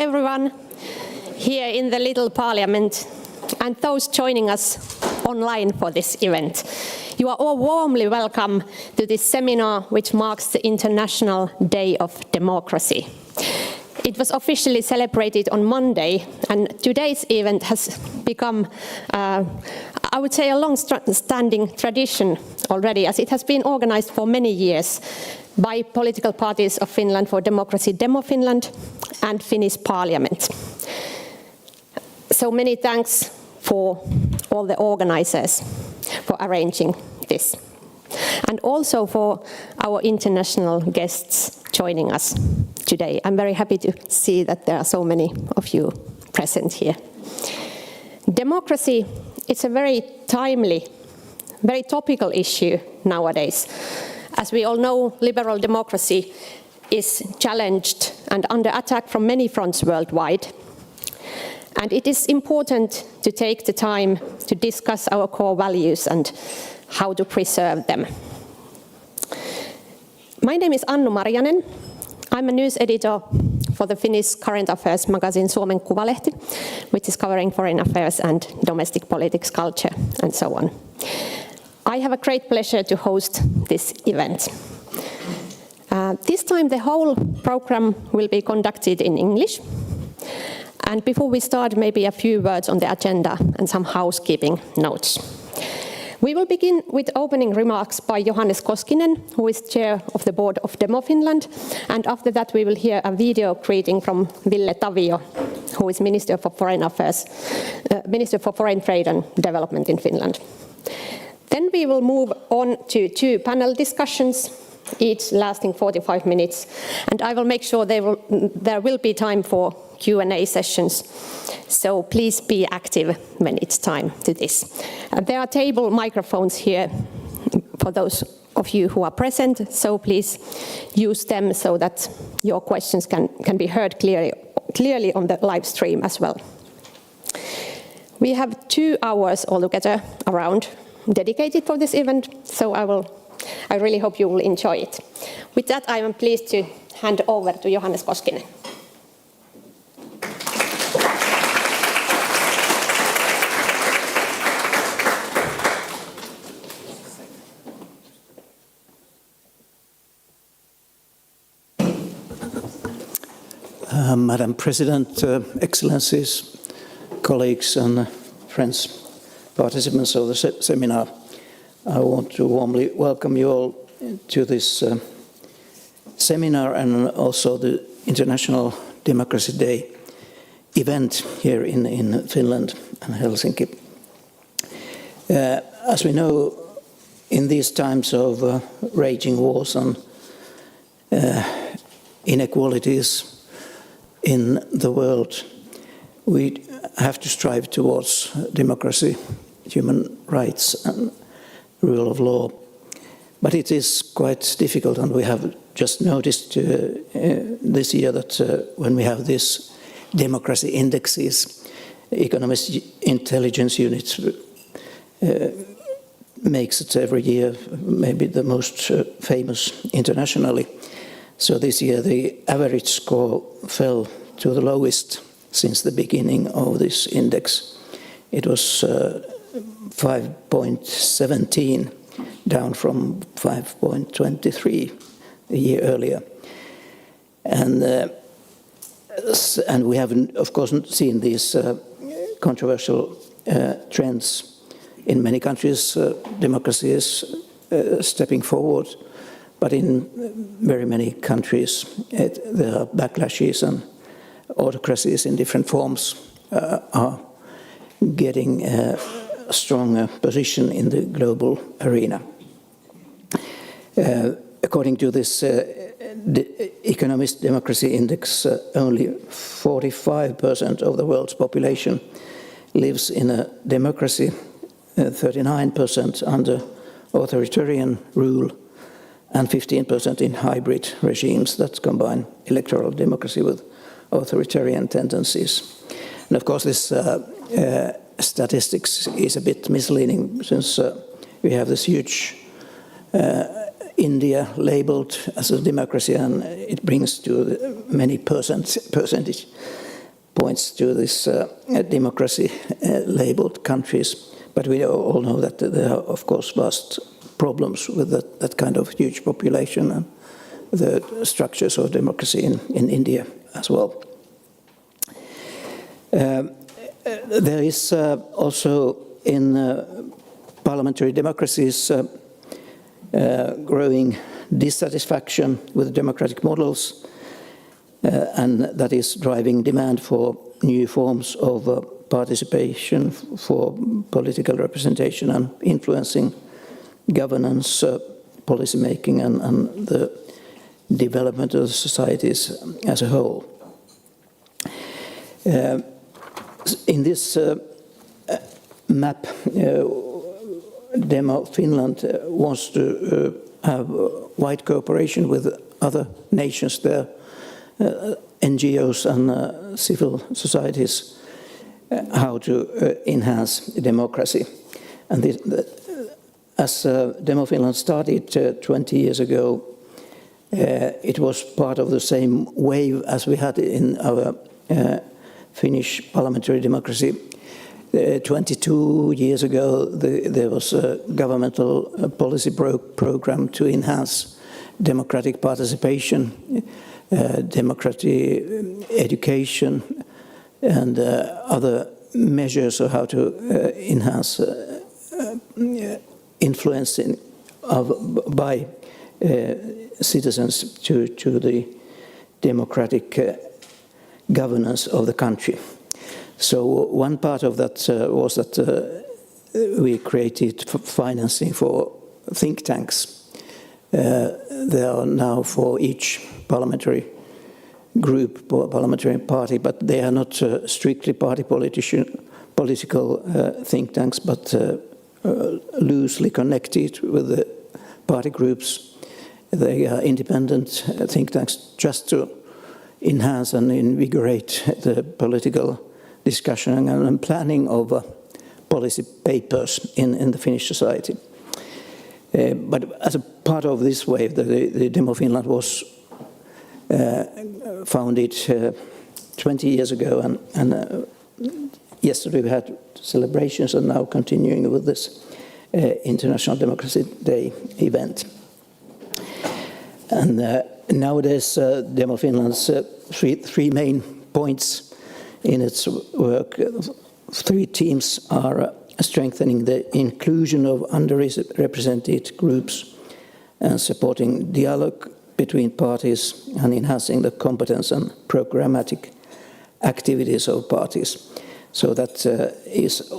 everyone here in the little parliament and those joining us online for this event. You are all warmly welcome to this seminar which marks the International Day of Democracy. It was officially celebrated on Monday, and today's event has become, I would say, a long-standing tradition already, as it has been organized for many years by political parties of Finland for Democracy, Demo Finland, and Finnish Parliament. So many thanks for all the organizers for arranging this, and also for our international guests joining us today. I'm very happy to see that there are so many of you present here. Democracy is a very timely, very topical issue nowadays. As we all know, liberal democracy is challenged and under attack from many fronts worldwide. And it is important to take the time to discuss our core values and how to preserve them. My name is Annu Marjanen. I'm a news editor for the Finnish current affairs magazine Suomen Kuvalehti, which is covering foreign affairs and domestic politics, culture, and so on. I have a great pleasure to host this event. This time the whole program will be conducted in English. And before we start, maybe a few words on the agenda and some housekeeping notes. We will begin with opening remarks by Johannes Koskinen, who is chair of the board of Demo Finland, and after that we will hear a video greeting from Ville Tavio, who is Minister for Foreign Affairs, Minister for Foreign Trade and Development in Finland. Then we will move on to two panel discussions, each lasting 45 minutes, and I will make sure there will be time for Q&A sessions, so please be active when it's time to this. There are table microphones here for those of you who are present, so please use them so that your questions can be heard clearly on the live stream as well. We have 2 hours altogether around dedicated for this event, so I really hope you will enjoy it. With that, I am pleased to hand over to Johannes Koskinen. Madam President, Excellencies, colleagues and friends, participants of the seminar, I want to warmly welcome you all to this seminar and also the International Democracy Day event here in Finland and Helsinki. As we know, in these times of raging wars and inequalities in the world, we have to strive towards democracy, human rights and rule of law. But it is quite difficult, and we have just noticed this year that when we have these democracy indexes, Economist Intelligence Unit makes it every year maybe the most famous internationally. So this year the average score fell to the lowest since the beginning of this index. It was 5.17, down from 5.23 a year earlier. And we have, of course, seen these controversial trends. In many countries, democracy is stepping forward, but in very many countries, there are backlashes, and autocracies in different forms are getting a stronger position in the global arena. According to this Economist Democracy Index, only 45% of the world's population lives in a democracy, 39% under authoritarian rule, and 15% in hybrid regimes that combine electoral democracy with authoritarian tendencies. And of course, this statistics is a bit misleading, since we have this huge India labeled as a democracy, and it brings to many percentage points to this democracy-labeled countries. But we all know that there are, of course, vast problems with that kind of huge population and the structures of democracy in India as well. There is also in parliamentary democracies growing dissatisfaction with democratic models, and that is driving demand for new forms of participation, for political representation and influencing governance, policy making and the development of societies as a whole. In this map, Demo Finland wants to have wide cooperation with other nations there, NGOs and civil societies, how to enhance democracy. And as Demo Finland started 20 years ago, it was part of the same wave as we had in our Finnish parliamentary democracy. 22 years ago, there was a governmental policy program to enhance democratic participation, democratic education, and other measures of how to enhance influencing by citizens to the democratic governance of the country. So one part of that was that we created financing for think tanks. There are now for each parliamentary group, parliamentary party, but they are not strictly political think tanks, but loosely connected with the party groups. They are independent think tanks just to enhance and invigorate the political discussion and planning of policy papers in the Finnish society. But as a part of this wave, the Demo Finland was founded 20 years ago, and yesterday we had celebrations and now continuing with this International Democracy Day event. And nowadays Demo Finland's three main points in its work, three themes are strengthening the inclusion of underrepresented groups and supporting dialogue between parties and enhancing the competence and programmatic activities of parties. So that is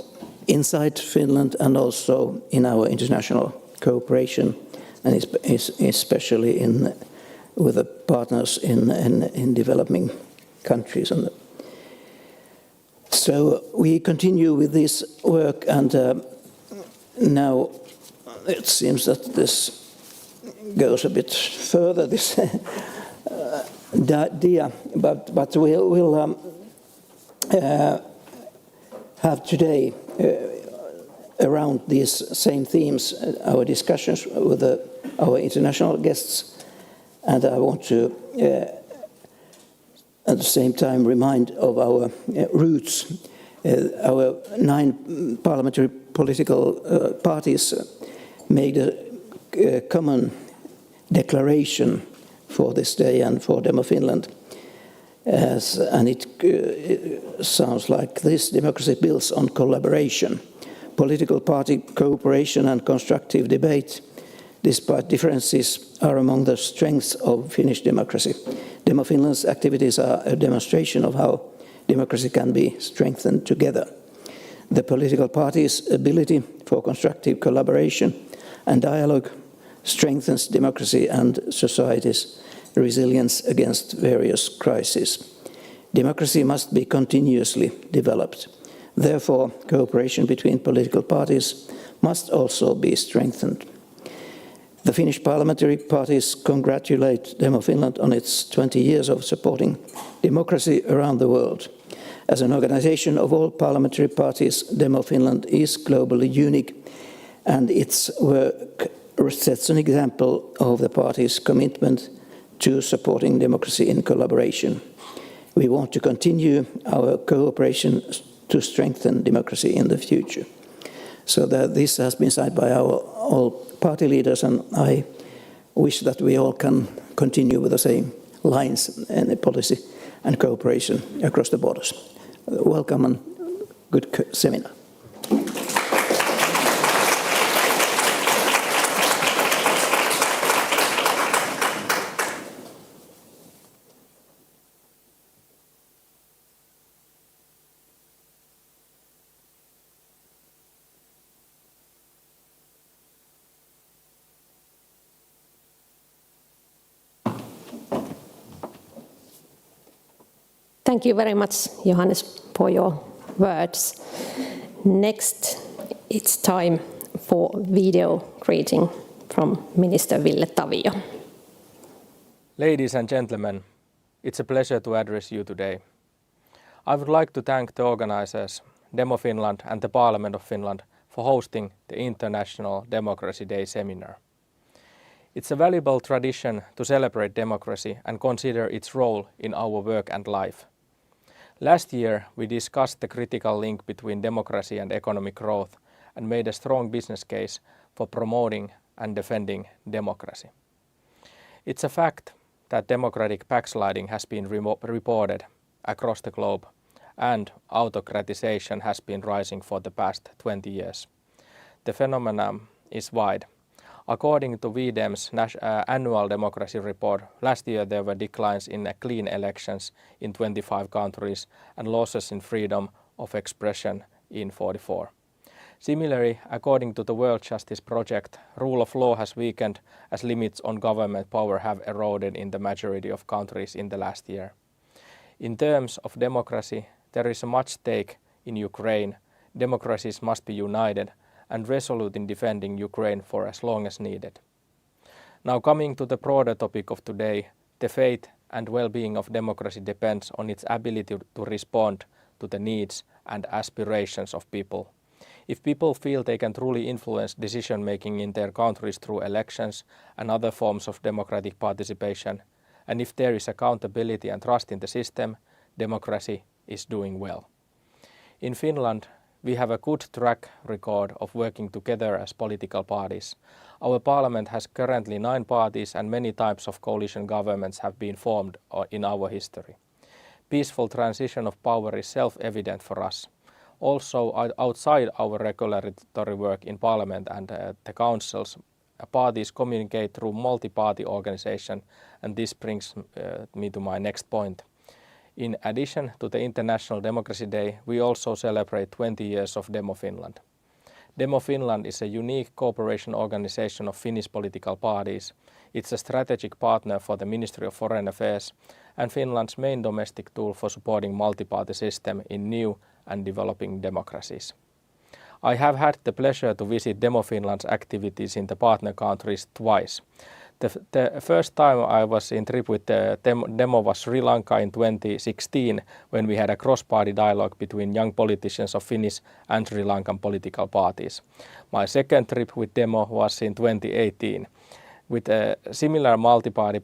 inside Finland and also in our international cooperation, and especially with the partners in developing countries. So we continue with this work, and now it seems that this goes a bit further, this dia, but we'll have today around these same themes our discussions with our international guests, and I want to at the same time remind of our roots. Our 9 parliamentary political parties made a common declaration for this day and for Demo Finland. And it sounds like this: democracy builds on collaboration, political party cooperation and constructive debate, despite differences, are among the strengths of Finnish democracy. Demo Finland's activities are a demonstration of how democracy can be strengthened together. The political parties' ability for constructive collaboration and dialogue strengthens democracy and society's resilience against various crises. Democracy must be continuously developed. Therefore, cooperation between political parties must also be strengthened. The Finnish parliamentary parties congratulate Demo Finland on its 20 years of supporting democracy around the world. As an organization of all parliamentary parties, Demo Finland is globally unique, and its work sets an example of the party's commitment to supporting democracy in collaboration. We want to continue our cooperation to strengthen democracy in the future. So that this has been said by our all party leaders, and I wish that we all can continue with the same lines and policy and cooperation across the borders. Welcome and good seminar. Thank you very much, Johannes, for your words. Next, it's time for video greeting from Minister Ville Tavio. Ladies and gentlemen, it's a pleasure to address you today. I would like to thank the organizers, Demo Finland and the Parliament of Finland for hosting the International Democracy Day seminar. It's a valuable tradition to celebrate democracy and consider its role in our work and life. Last year, we discussed the critical link between democracy and economic growth and made a strong business case for promoting and defending democracy. It's a fact that democratic backsliding has been reported across the globe and autocratization has been rising for the past 20 years. The phenomenon is wide. According to VDEM's annual democracy report, last year there were declines in clean elections in 25 countries and losses in freedom of expression in 44. Similarly, according to the World Justice Project, rule of law has weakened as limits on government power have eroded in the majority of countries in the last year. In terms of democracy, there is much stake in Ukraine. Democracies must be united and resolute in defending Ukraine for as long as needed. Now coming to the broader topic of today, the fate and well-being of democracy depends on its ability to respond to the needs and aspirations of people. If people feel they can truly influence decision-making in their countries through elections and other forms of democratic participation, and if there is accountability and trust in the system, democracy is doing well. In Finland, we have a good track record of working together as political parties. Our parliament has currently 9 parties and many types of coalition governments have been formed in our history. Peaceful transition of power is self-evident for us. Also, outside our regulatory work in parliament and the councils, parties communicate through multi-party organization, and this brings me to my next point. In addition to the International Democracy Day, we also celebrate 20 years of Demo Finland. Demo Finland is a unique cooperation organization of Finnish political parties. It's a strategic partner for the Ministry of Foreign Affairs and Finland's main domestic tool for supporting multi-party system in new and developing democracies. I have had the pleasure to visit Demo Finland's activities in the partner countries twice. The first time I was in trip with the Demo was Sri Lanka in 2016 when we had a cross-party dialogue between young politicians of Finnish and Sri Lankan political parties. My second trip with Demo was in 2018. With a similar multi-party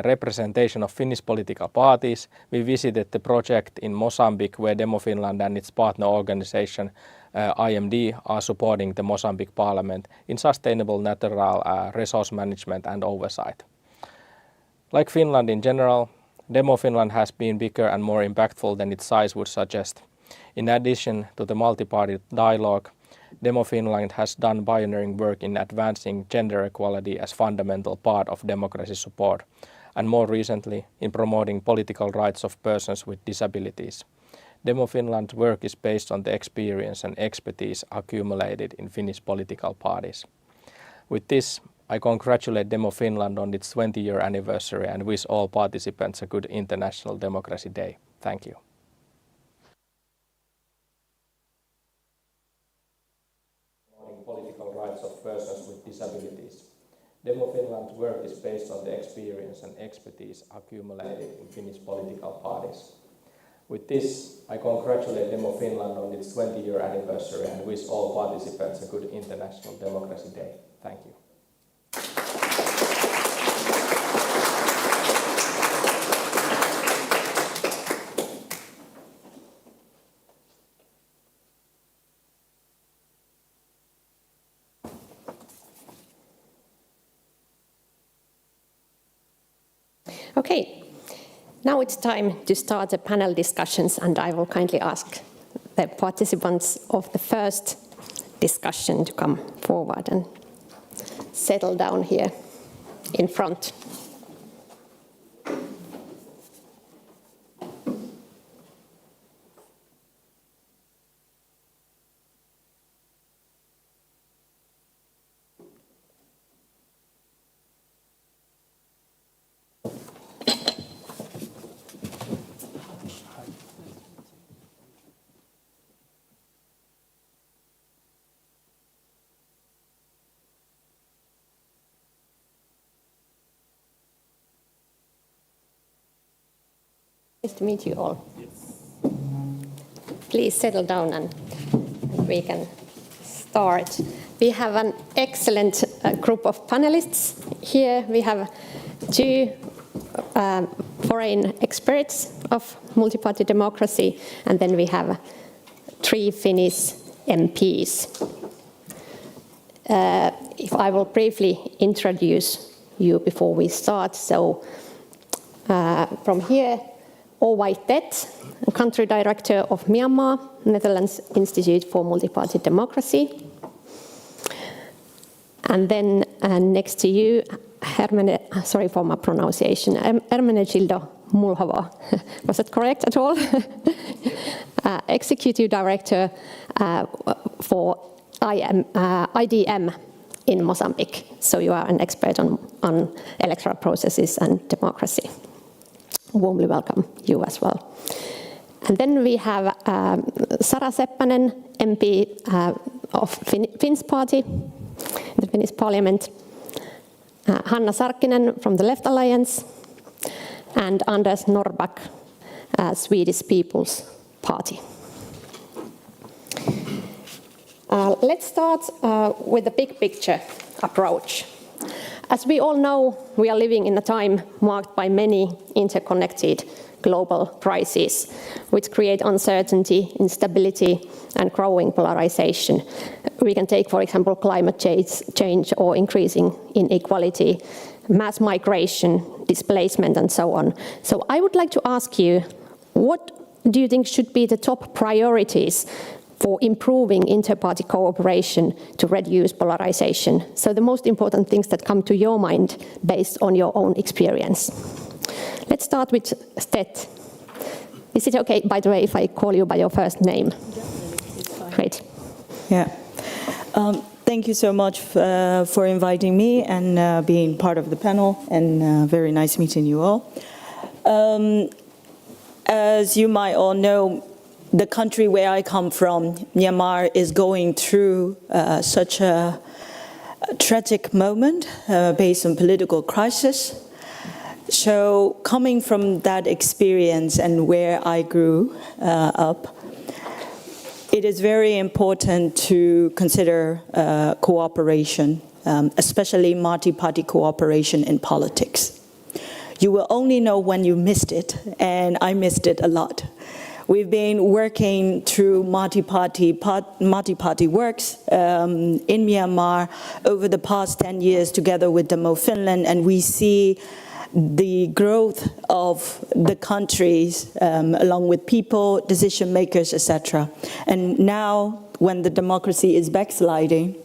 representation of Finnish political parties, we visited the project in Mozambique where Demo Finland and its partner organization IMD are supporting the Mozambique Parliament in sustainable natural resource management and oversight. Like Finland in general, Demo Finland has been bigger and more impactful than its size would suggest. In addition to the multi-party dialogue, Demo Finland has done pioneering work in advancing gender equality as fundamental part of democracy support, and more recently in promoting political rights of persons with disabilities. Demo Finland's work is based on the experience and expertise accumulated in Finnish political parties. With this, I congratulate Demo Finland on its 20-year anniversary and wish all participants a good International Democracy Day. Thank you. Political rights of persons with disabilities. Demo Finland's work is based on the experience and expertise accumulated in Finnish political parties. With this, I congratulate Demo Finland on its 20-year anniversary and wish all participants a good International Democracy Day. Thank you. Okay, now it's time to start the panel discussions, and I will kindly ask the participants of the first discussion to come forward and settle down here in front. Nice to meet you all. Please settle down and we can start. We have an excellent group of panelists here. We have two foreign experts of multi-party democracy, and then we have three Finnish MPs. If I will briefly introduce you before we start. So from here, Owai Tet, Country Director of Myanmar, Netherlands Institute for Multi-Party Democracy. And then next to you, sorry for my pronunciation, Hermenegildo Mulhovo. Was that correct at all? Executive Director for IDM in Mozambique. So you are an expert on electoral processes and democracy. Warmly welcome you as well. And then we have Sara Seppänen, MP of Finns Party, the Finnish Parliament, Hanna Sarkkinen from the Left Alliance, and Anders Norrback, Swedish People's Party. Let's start with the big picture approach. As we all know, we are living in a time marked by many interconnected global crises, which create uncertainty, instability, and growing polarization. We can take, for example, climate change or increasing inequality, mass migration, displacement, and so on. So I would like to ask you, what do you think should be the top priorities for improving inter-party cooperation to reduce polarization? So the most important things that come to your mind based on your own experience. Let's start with Stet. Is it okay, by the way, if I call you by your first name? Definitely, it's fine. Great. Yeah. Thank you so much for inviting me and being part of the panel, and very nice meeting you all. As you might all know, the country where I come from, Myanmar, is going through such a tragic moment based on political crisis. So coming from that experience and where I grew up, it is very important to consider cooperation, especially multi-party cooperation in politics. You will only know when you missed it, and I missed it a lot. We've been working through multi-party works in Myanmar over the past 10 years together with Demo Finland, and we see the growth of the countries along with people, decision makers, etc. And now, when the democracy is backsliding,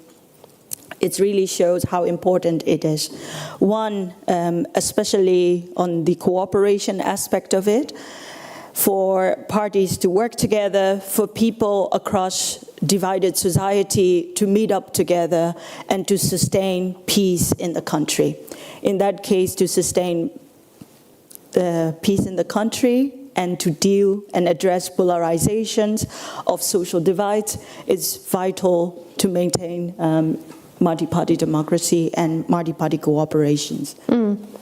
it really shows how important it is. One, especially on the cooperation aspect of it, for parties to work together, for people across divided society to meet up together and to sustain peace in the country. In that case, to sustain peace in the country and to deal and address polarizations of social divides is vital to maintain multi-party democracy and multi-party cooperations.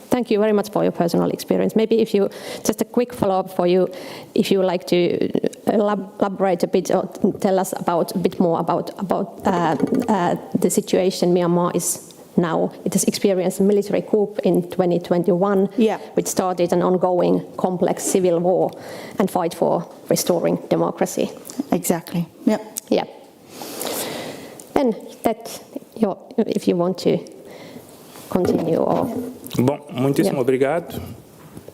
Thank you very much for your personal experience. Maybe if you, just a quick follow-up for you, if you would like to elaborate a bit or tell us a bit more about the situation Myanmar is now. It has experienced a military coup in 2021, which started an ongoing complex civil war and fight for restoring democracy. Exactly. Yeah. Yeah. Then if you want to continue or... Bom, muitíssimo obrigado.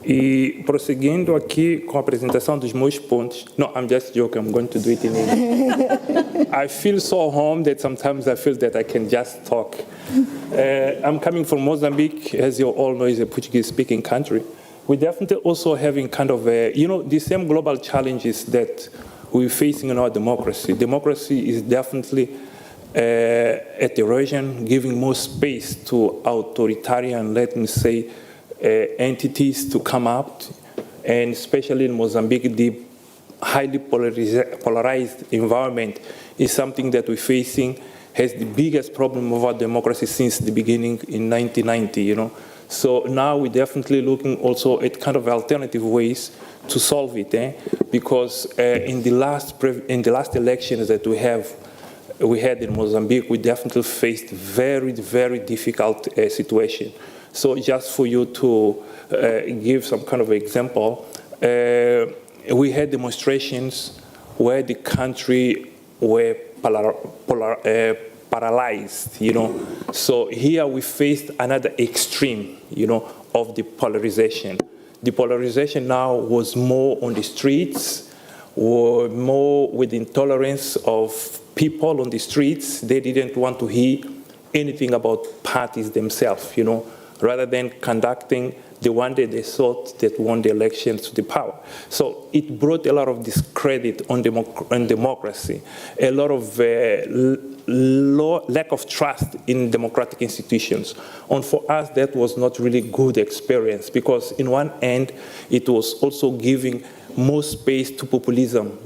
E prosseguindo aqui com a apresentação dos meus pontos. No, I'm just joking, I'm going to do it in English. I feel so home that sometimes I feel that I can just talk. I'm coming from Mozambique, as you all know, is a Portuguese-speaking country. We're definitely also having kind of the same global challenges that we're facing in our democracy. Democracy is definitely at erosion, giving more space to authoritarian, let me say, entities to come out, and especially in Mozambique, the highly polarized environment is something that we're facing, has the biggest problem of our democracy since the beginning in 1990, So now we're definitely looking also at kind of alternative ways to solve it, because in the last elections that we had in Mozambique, we definitely faced very, very difficult situation. So just for you to give some kind of example, we had demonstrations where the country were paralyzed, So here we faced another extreme, of the polarization. The polarization now was more on the streets, or more with intolerance of people on the streets. They didn't want to hear anything about parties themselves, rather than conducting the one that they thought that won the elections to the power. So it brought a lot of discredit on democracy, a lot of lack of trust in democratic institutions. And for us, that was not really good experience, because in one end, it was also giving more space to populism,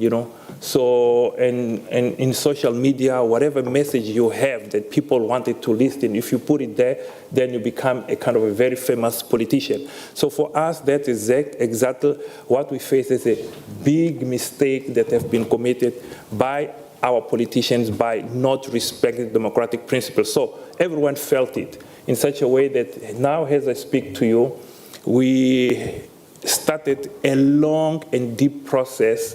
So, and in social media, whatever message you have that people wanted to listen, if you put it there, then you become a kind of a very famous politician. So for us, that is exactly what we face as a big mistake that have been committed by our politicians by not respecting democratic principles. So everyone felt it in such a way that now, as I speak to you, we started a long and deep process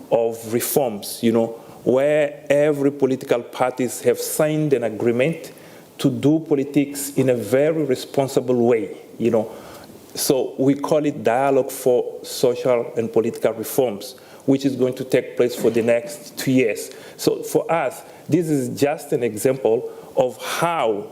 of reforms, where every political parties have signed an agreement to do politics in a very responsible way, So we call it Dialogue for Social and Political Reforms, which is going to take place for the next 2 years. So for us, this is just an example of how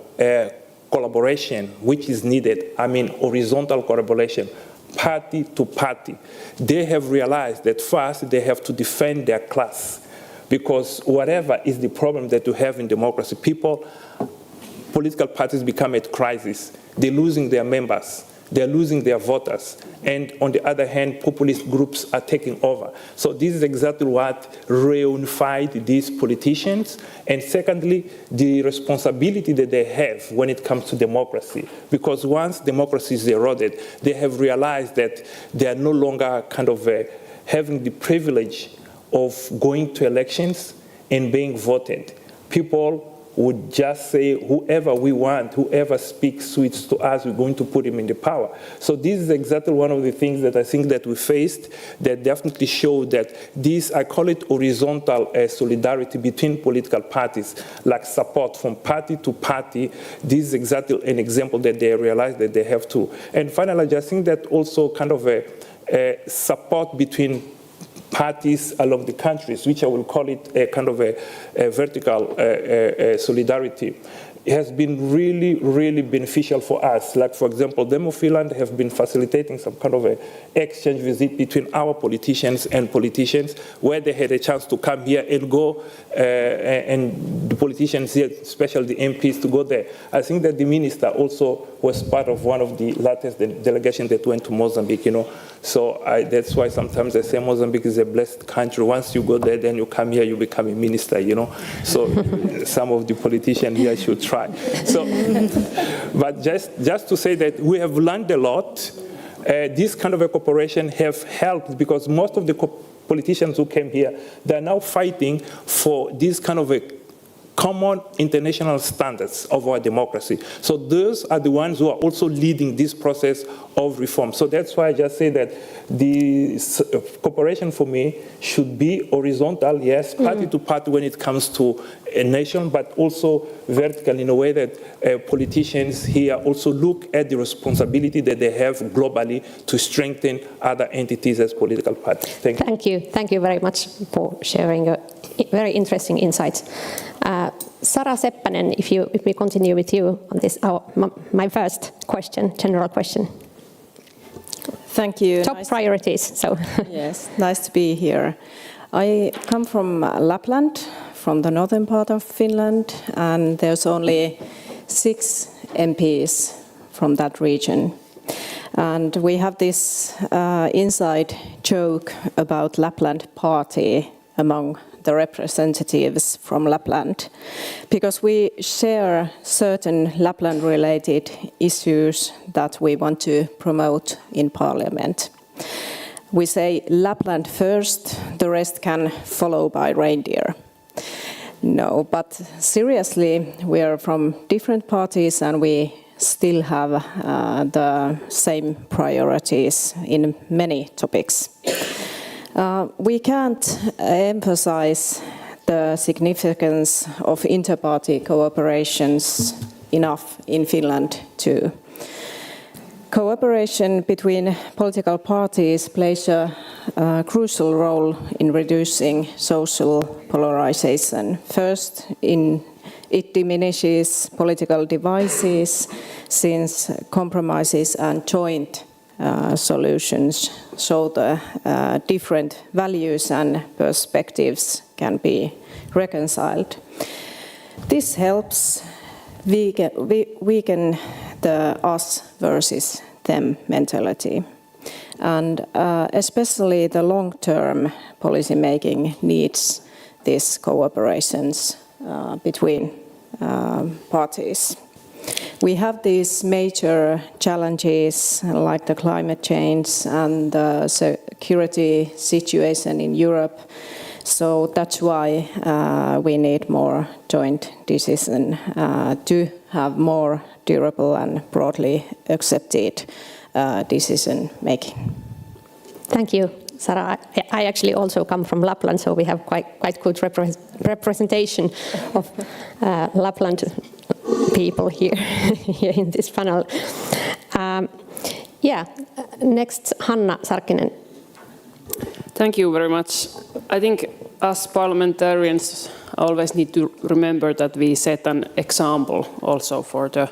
collaboration, which is needed, horizontal collaboration, party to party, they have realized that first they have to defend their class, because whatever is the problem that you have in democracy, political parties become at crisis. They're losing their members. They're losing their voters. And on the other hand, populist groups are taking over. So this is exactly what reunified these politicians. And secondly, the responsibility that they have when it comes to democracy. Because once democracy is eroded, they have realized that they are no longer kind of having the privilege of going to elections and being voted. People would just say, whoever we want, whoever speaks sweet to us, we're going to put him in the power. So this is exactly one of the things that I think that we faced that definitely showed that this, I call it horizontal solidarity between political parties, like support from party to party. This is exactly an example that they realized that they have to. And finally, I just think that also kind of a support between parties along the countries, which I will call it a kind of a vertical solidarity, has been really, really beneficial for us. Like, for example, Demo Finland have been facilitating some kind of a exchange visit between our politicians and politicians, where they had a chance to come here and go, and the politicians here, especially the MPs, to go there. I think that the minister also was part of one of the latest delegations that went to Mozambique, So that's why sometimes I say Mozambique is a blessed country. Once you go there, then you come here, you become a minister, So some of the politicians here should try. So, but just to say that we have learned a lot. This kind of a cooperation have helped, because most of the politicians who came here, they're now fighting for this kind of a common international standards of our democracy. So those are the ones who are also leading this process of reform. So that's why I just say that the cooperation for me should be horizontal, yes, party to party when it comes to a nation, but also vertical in a way that politicians here also look at the responsibility that they have globally to strengthen other entities as political parties. Thank you. Thank you. Thank you very much for sharing a very interesting insights. Sara Seppänen, if we continue with you on this, my first question, general question. Thank you. Top priorities. So. Yes, nice to be here. I come from Lapland, from the northern part of Finland, and there's only 6 MPs from that region. And we have this inside joke about Lapland Party among the representatives from Lapland, because we share certain Lapland-related issues that we want to promote in Parliament. We say Lapland first, the rest can follow by reindeer. No, but seriously, we are from different parties and we still have the same priorities in many topics. We can't emphasize the significance of inter-party cooperations enough in Finland too. Cooperation between political parties plays a crucial role in reducing social polarization. First, it diminishes political divides since compromises and joint solutions show the different values and perspectives can be reconciled. This helps weaken the us versus them mentality. And especially the long-term policy making needs these cooperations between parties. We have these major challenges like the climate change and the security situation in Europe. So that's why we need more joint decision to have more durable and broadly accepted decision making. Thank you, Sara. I actually also come from Lapland, so we have quite good representation of Lapland people here in this panel. Next, Hanna Sarkkinen. Thank you very much. I think us parliamentarians always need to remember that we set an example also for the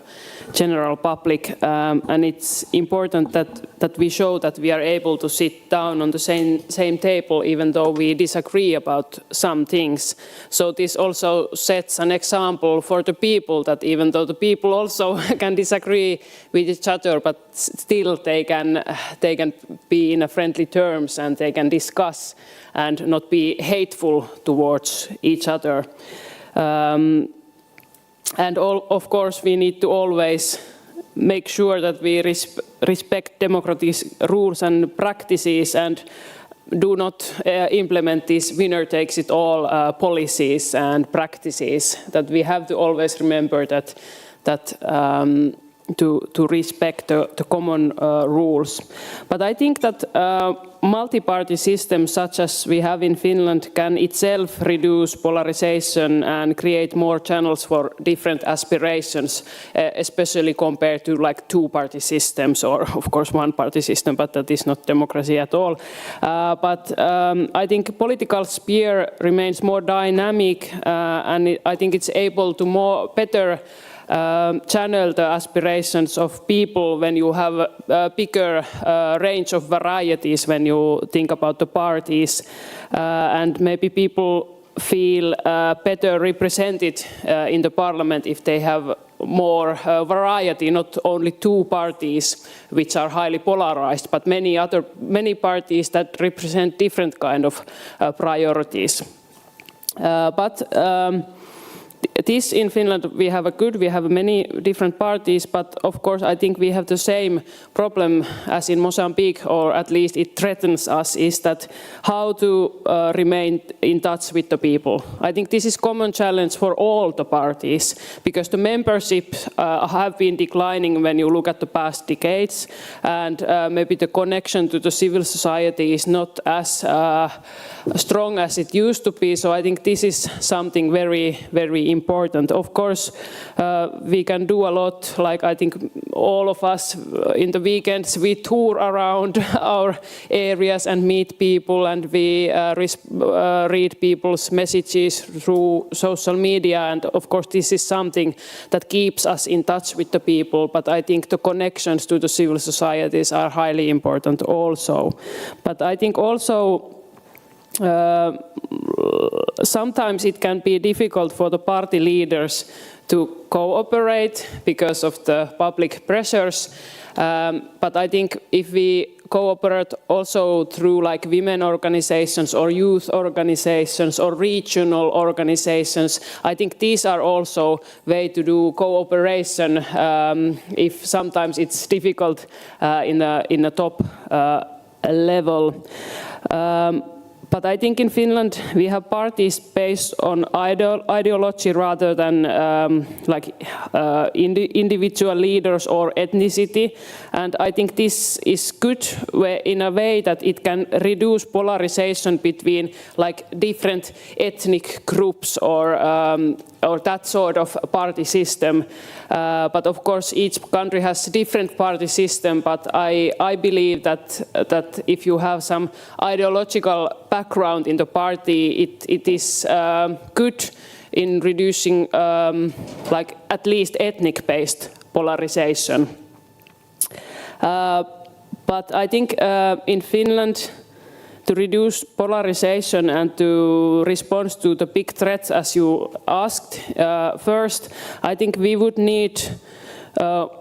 general public, and it's important that we show that we are able to sit down on the same table even though we disagree about some things. So this also sets an example for the people that even though the people also can disagree with each other, but still they can be in a friendly terms and they can discuss and not be hateful towards each other. And of course, we need to always make sure that we respect democratic rules and practices and do not implement these winner-takes-it-all policies and practices. That we have to always remember that to respect the common rules. But I think that multi-party systems such as we have in Finland can itself reduce polarization and create more channels for different aspirations, especially compared to like two-party systems or of course one-party system, but that is not democracy at all. But I think political sphere remains more dynamic and I think it's able to better channel the aspirations of people when you have a bigger range of varieties when you think about the parties, and maybe people feel better represented in the parliament if they have more variety, not only two parties which are highly polarized, but many parties that represent different kind of priorities. But this in Finland we have many different parties, but of course I think we have the same problem as in Mozambique, or at least it threatens us, is that how to remain in touch with the people. I think this is common challenge for all the parties, because the membership have been declining when you look at the past decades, and maybe the connection to the civil society is not as strong as it used to be. So I think this is something very, very important. Of course, we can do a lot, like I think all of us in the weekends, we tour around our areas and meet people, and we read people's messages through social media, and of course this is something that keeps us in touch with the people, but I think the connections to the civil societies are highly important also. But I think also sometimes it can be difficult for the party leaders to cooperate because of the public pressures. But I think if we cooperate also through like women organizations or youth organizations or regional organizations, I think these are also way to do cooperation if sometimes it's difficult in a top level. But I think in Finland we have parties based on ideology rather than individual leaders or ethnicity, and I think this is good in a way that it can reduce polarization between like different ethnic groups or that sort of party system. But of course each country has a different party system, but I believe that if you have some ideological background in the party, it is good in reducing like at least ethnic-based polarization. But I think in Finland, to reduce polarization and to respond to the big threats, as you asked first, I think we would need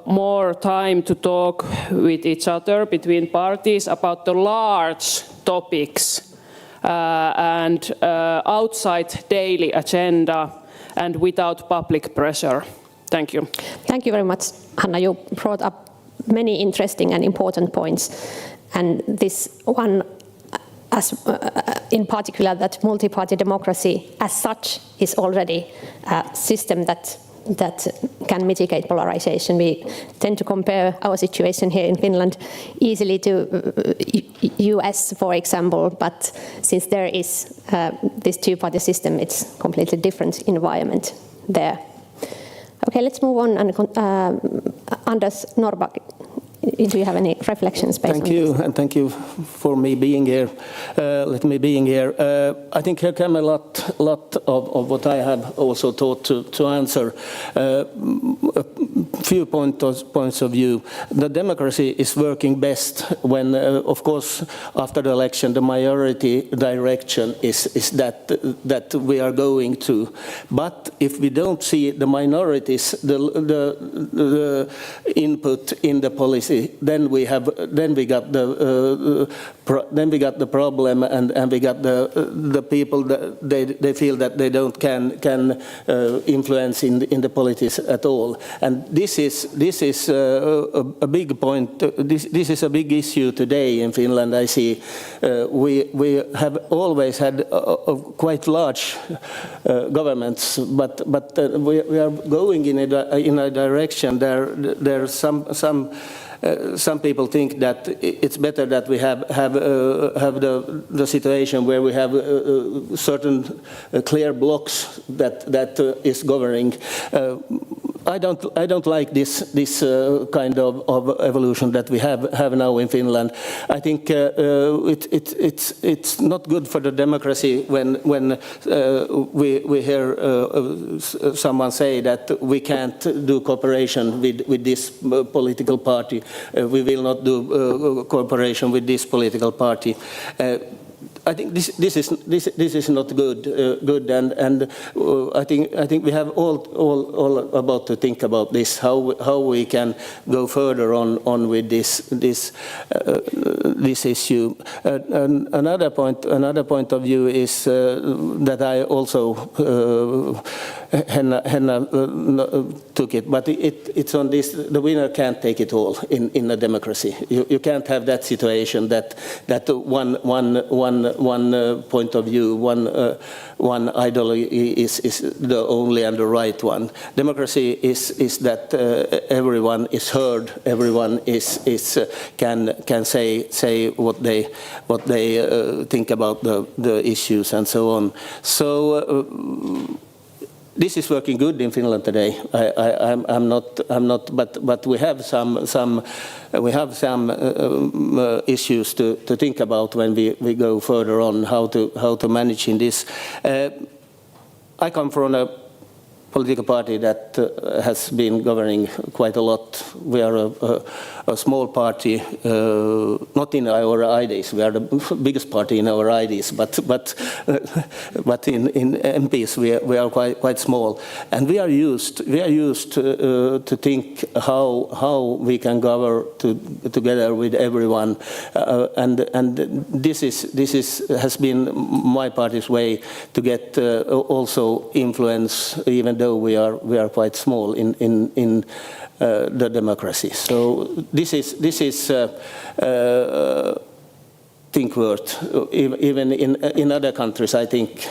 more time to talk with each other between parties about the large topics and outside daily agenda and without public pressure. Thank you. Thank you very much, Hanna. You brought up many interesting and important points, and this one in particular, that multi-party democracy as such is already a system that can mitigate polarization. We tend to compare our situation here in Finland easily to US, for example, but since there is this two-party system, it's a completely different environment there. Okay, let's move on. And Anders Norrback, do you have any reflections based on this? Thank you, and thank you for me being here. Let me being here. I think here came a lot of what I have also thought to answer. A few points of view. The democracy is working best when, of course, after the election, the majority direction is that we are going to. But if we don't see the minorities, the input in the policy, then we got the problem, and we got the people that they feel that they don't can influence in the politics at all, and this is a big point. This is a big issue today in Finland. I see we have always had quite large governments, but we are going in a direction. There's some people think that it's better that we have the situation where we have certain clear blocks that is governing. I don't like this kind of evolution that we have now in Finland. I think it's not good for the democracy when we hear someone say that we can't do cooperation with this political party. We will not do cooperation with this political party. I think this is not good, and I think we have all about to think about this, how we can go further on with this issue. Another point of view is that I also Henna took it, but it's on this: the winner can't take it all in a democracy. You can't have that situation that one point of view, one ideology is the only and the right one. Democracy is that everyone is heard, everyone can say what they think about the issues and so on. So. This is working good in Finland today. I'm not, but we have some issues to think about when we go further on how to manage in this. I come from a political party that has been governing quite a lot. We are a small party, not in our ideas. We are the biggest party in our ideas, but in MPs we are quite small, and we are used to think how we can govern together with everyone, and this has been my party's way to get also influence, even though we are quite small in the democracy. So this is think worth. Even in other countries, I think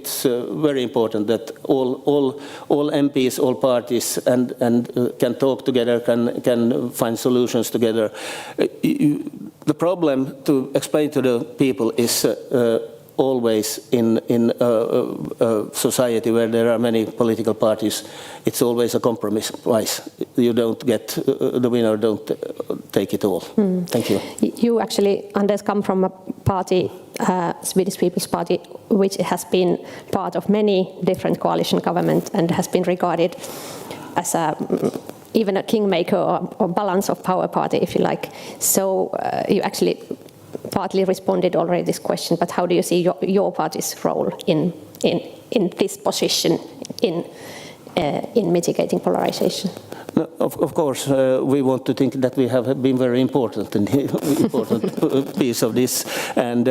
it's very important that all MPs, all parties, and can talk together, can find solutions together. The problem to explain to the people is. Always in a society where there are many political parties, it's always a compromise. You don't get the winner, don't take it all. Thank you. You actually, Anders, come from a party, Swedish People's Party, which has been part of many different coalition governments and has been regarded as even a kingmaker or balance of power party, if you like. So you actually partly responded already this question, but how do you see your party's role in this position in mitigating polarization? No, of course, we want to think that we have been very important piece of this, and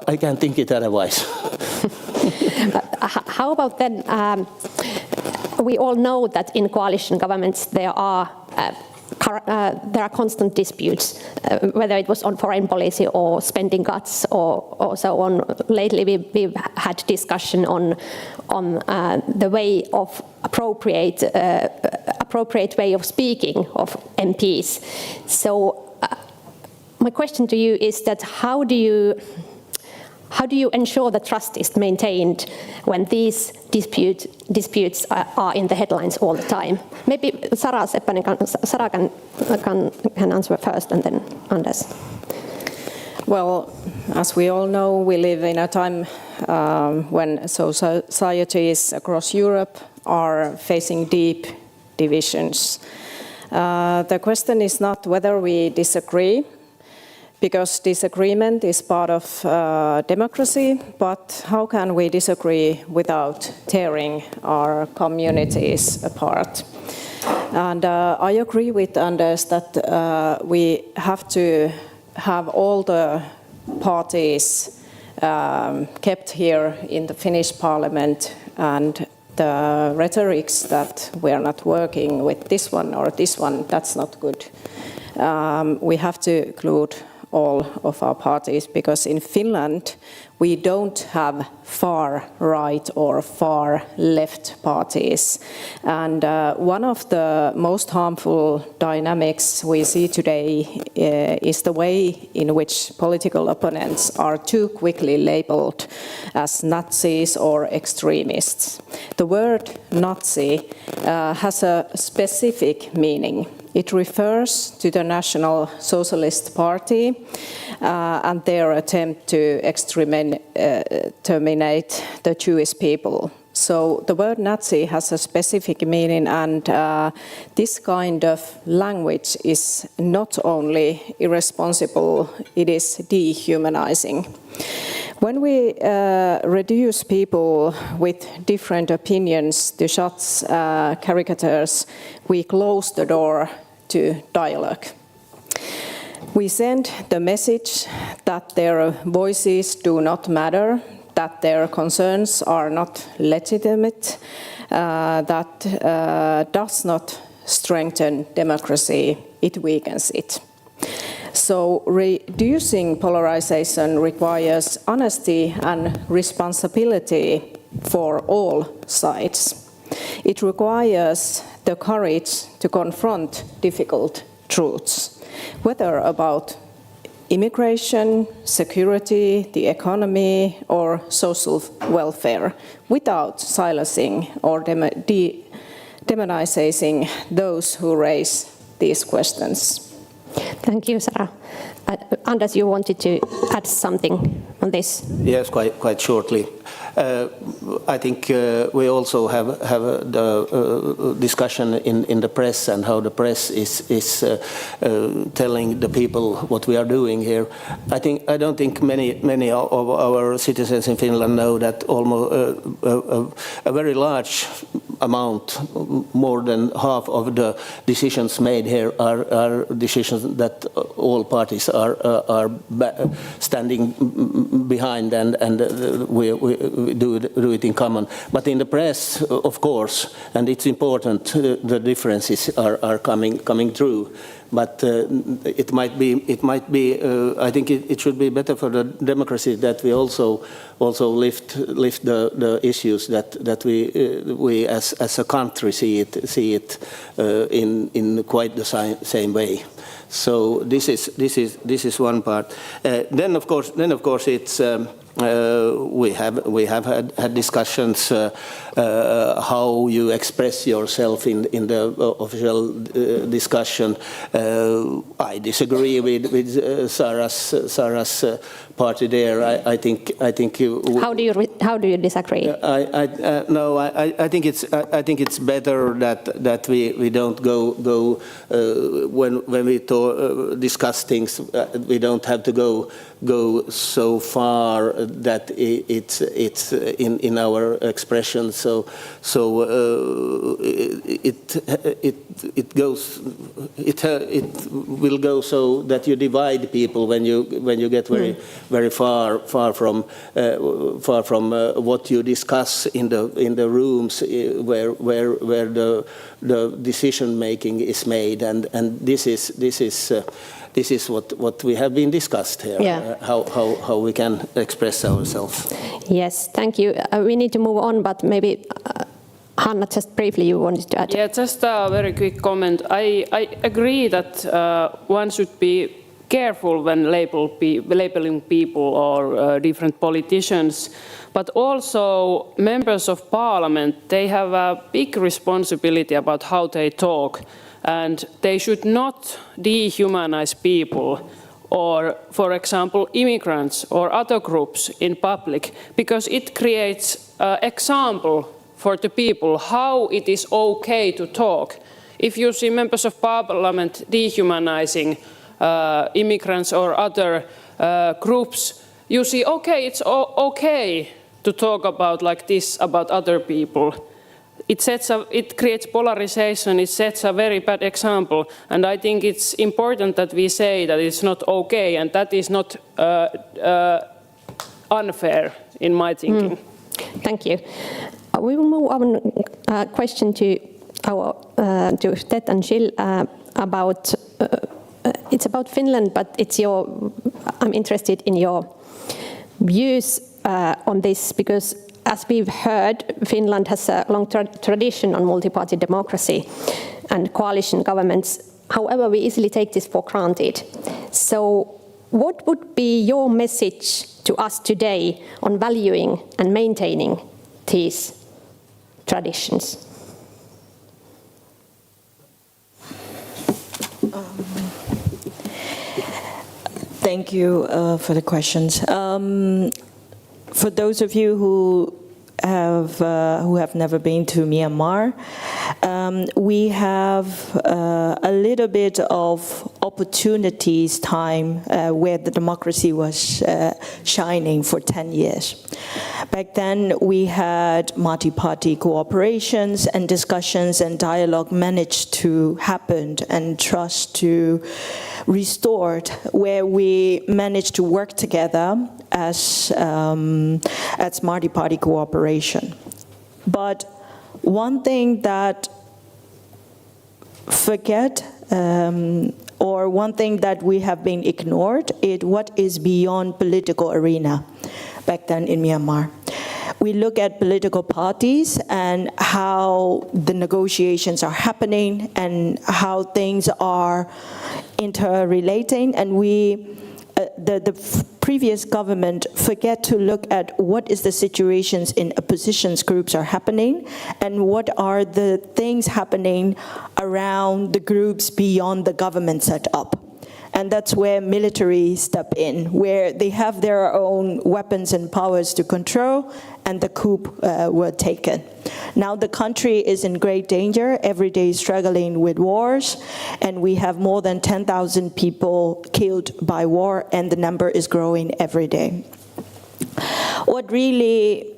I can't think it otherwise. How about then? We all know that in coalition governments there are constant disputes, whether it was on foreign policy or spending cuts or so on. Lately, we've had discussion on the way of appropriate way of speaking of MPs. So, my question to you is that how do you ensure that trust is maintained when these disputes are in the headlines all the time? Maybe Sara can answer first, and then Anders. Well, as we all know, we live in a time when societies across Europe are facing deep divisions. The question is not whether we disagree, because disagreement is part of democracy, but how can we disagree without tearing our communities apart? And I agree with Anders that we have to have all the parties kept here in the Finnish parliament, and the rhetorics that we are not working with this one or this one, that's not good. We have to include all of our parties, because in Finland we don't have far right or far left parties. And one of the most harmful dynamics we see today is the way in which political opponents are too quickly labeled as Nazis or extremists. The word Nazi has a specific meaning. It refers to the National Socialist Party and their attempt to exterminate the Jewish people. So the word Nazi has a specific meaning, and this kind of language is not only irresponsible, it is dehumanizing. When we reduce people with different opinions to such caricatures, we close the door to dialogue. We send the message that their voices do not matter, that their concerns are not legitimate, that does not strengthen democracy, it weakens it. So reducing polarization requires honesty and responsibility for all sides. It requires the courage to confront difficult truths, whether about immigration, security, the economy, or social welfare, without silencing or demonizing those who raise these questions. Thank you, Sarah. Anders, you wanted to add something on this? Yes, quite shortly. I think we also have the discussion in the press and how the press is telling the people what we are doing here. I don't think many of our citizens in Finland know that almost a very large amount, more than half of the decisions made here are decisions that all parties are standing behind, and we do it in common. But in the press, of course, and it's important, the differences are coming through. But it might be. I think it should be better for the democracy that we also lift the issues that we as a country see it in quite the same way. So this is one part. Then of course it's. We have had discussions how you express yourself in the official discussion. I disagree with Sarah's party there. I think. How do you disagree? I think it's better that we don't go when we discuss things. We don't have to go so far that it's in our expression. So it will go so that you divide people when you get very far from what you discuss in the rooms where the decision making is made, and this is what we have been discussed here. Yeah. How we can express ourselves. Yes, thank you. We need to move on, but maybe Hanna, just briefly, you wanted to add. Yeah, just a very quick comment. I agree that one should be careful when labeling people or different politicians, but also members of parliament, they have a big responsibility about how they talk, and they should not dehumanize people or, for example, immigrants or other groups in public, because it creates an example for the people how it is okay to talk. If you see members of parliament dehumanizing immigrants or other groups, you see, okay, it's okay to talk about like this about other people. It creates polarization, it sets a very bad example, and I think it's important that we say that it's not okay, and that is not unfair in my thinking. Thank you. We will move on question to Ted and Jill about it's about Finland, but I'm interested in your views on this, because as we've heard, Finland has a long tradition on multi-party democracy and coalition governments. However, we easily take this for granted. So what would be your message to us today on valuing and maintaining these traditions? Thank you for the questions. For those of you who who have never been to Myanmar. We have a little bit of opportunities time where the democracy was shining for 10 years. Back then we had multi-party cooperations and discussions and dialogue managed to happen and trust to restored, where we managed to work together as multi-party cooperation. But one thing that or one thing that we have been ignored is what is beyond political arena back then in Myanmar. We look at political parties and how the negotiations are happening and how things are interrelating, and the previous government forget to look at what is the situations in oppositions groups are happening and what are the things happening around the groups beyond the government setup. And that's where military step in, where they have their own weapons and powers to control, and the coup were taken. Now the country is in great danger, every day struggling with wars, and we have more than 10,000 people killed by war, and the number is growing every day. What really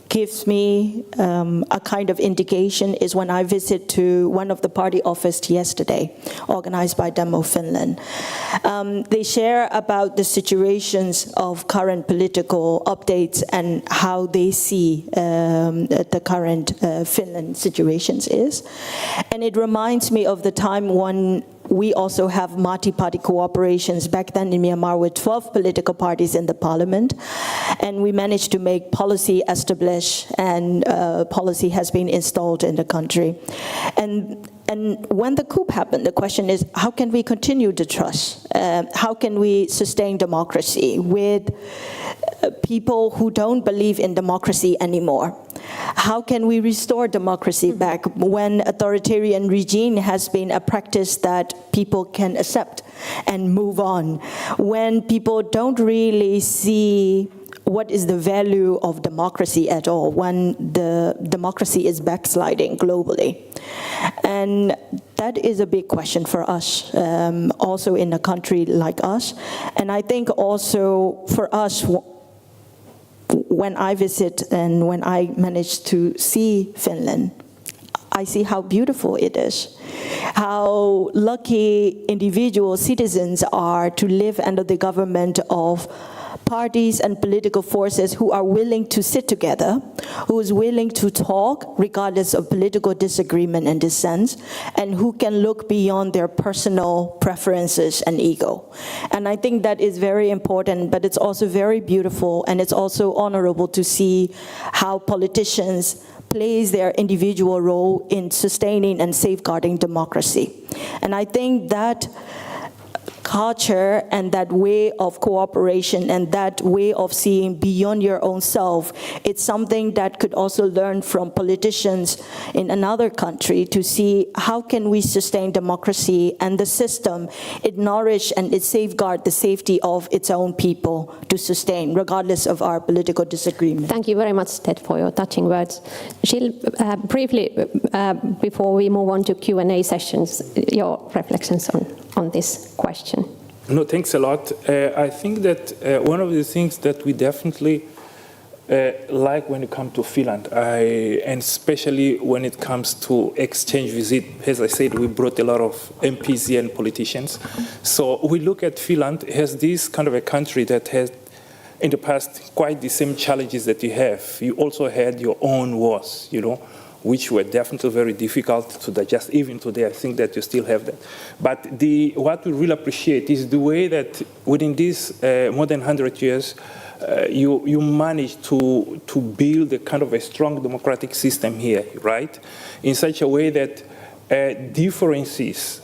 gives me a kind of indication is when I visit to one of the party offices yesterday, organized by Demo Finland. They share about the situations of current political updates and how they see the current Finland situations is. And it reminds me of the time when we also have multi-party cooperations back then in Myanmar with 12 political parties in the parliament, and we managed to make policy established and policy has been installed in the country. And when the coup happened, the question is, how can we continue to trust? How can we sustain democracy with people who don't believe in democracy anymore? How can we restore democracy back when authoritarian regime has been a practice that people can accept and move on? When people don't really see what is the value of democracy at all, when the democracy is backsliding globally. And that is a big question for us, also in a country like us. And I think also for us, when I visit and when I manage to see Finland, I see how beautiful it is, how lucky individual citizens are to live under the government of parties and political forces who are willing to sit together, who is willing to talk regardless of political disagreement and dissent, and who can look beyond their personal preferences and ego. And I think that is very important, but it's also very beautiful, and it's also honorable to see how politicians plays their individual role in sustaining and safeguarding democracy. And I think that culture and that way of cooperation and that way of seeing beyond your own self, it's something that could also learn from politicians in another country to see how can we sustain democracy and the system, it nourish and it safeguard the safety of its own people to sustain, regardless of our political disagreement. Thank you very much, Ted, for your touching words. Jill, briefly, before we move on to Q&A sessions, your reflections on this question. No, thanks a lot. I think that one of the things that we definitely like when it comes to Finland, and especially when it comes to exchange visit, as I said, we brought a lot of MPs and politicians. So we look at Finland as this kind of a country that has, in the past, quite the same challenges that you have. You also had your own wars, which were definitely very difficult to digest. Even today, I think that you still have that. But what we really appreciate is the way that within these more than 100 years, you managed to build a kind of a strong democratic system here, right? In such a way that differences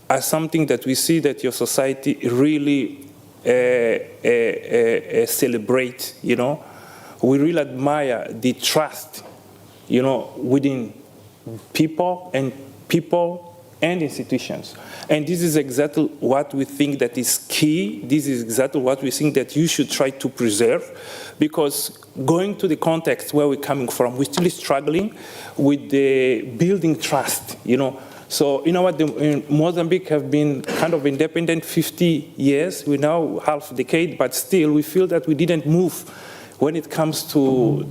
are something that we see that your society really celebrate, We really admire the trust within people, and people and institutions. And this is exactly what we think that is key. This is exactly what we think that you should try to preserve, because going to the context where we're coming from, we're still struggling with the building trust, you know. So, you know what, Mozambique have been kind of independent 50 years, we're now half a decade, but still we feel that we didn't move when it comes to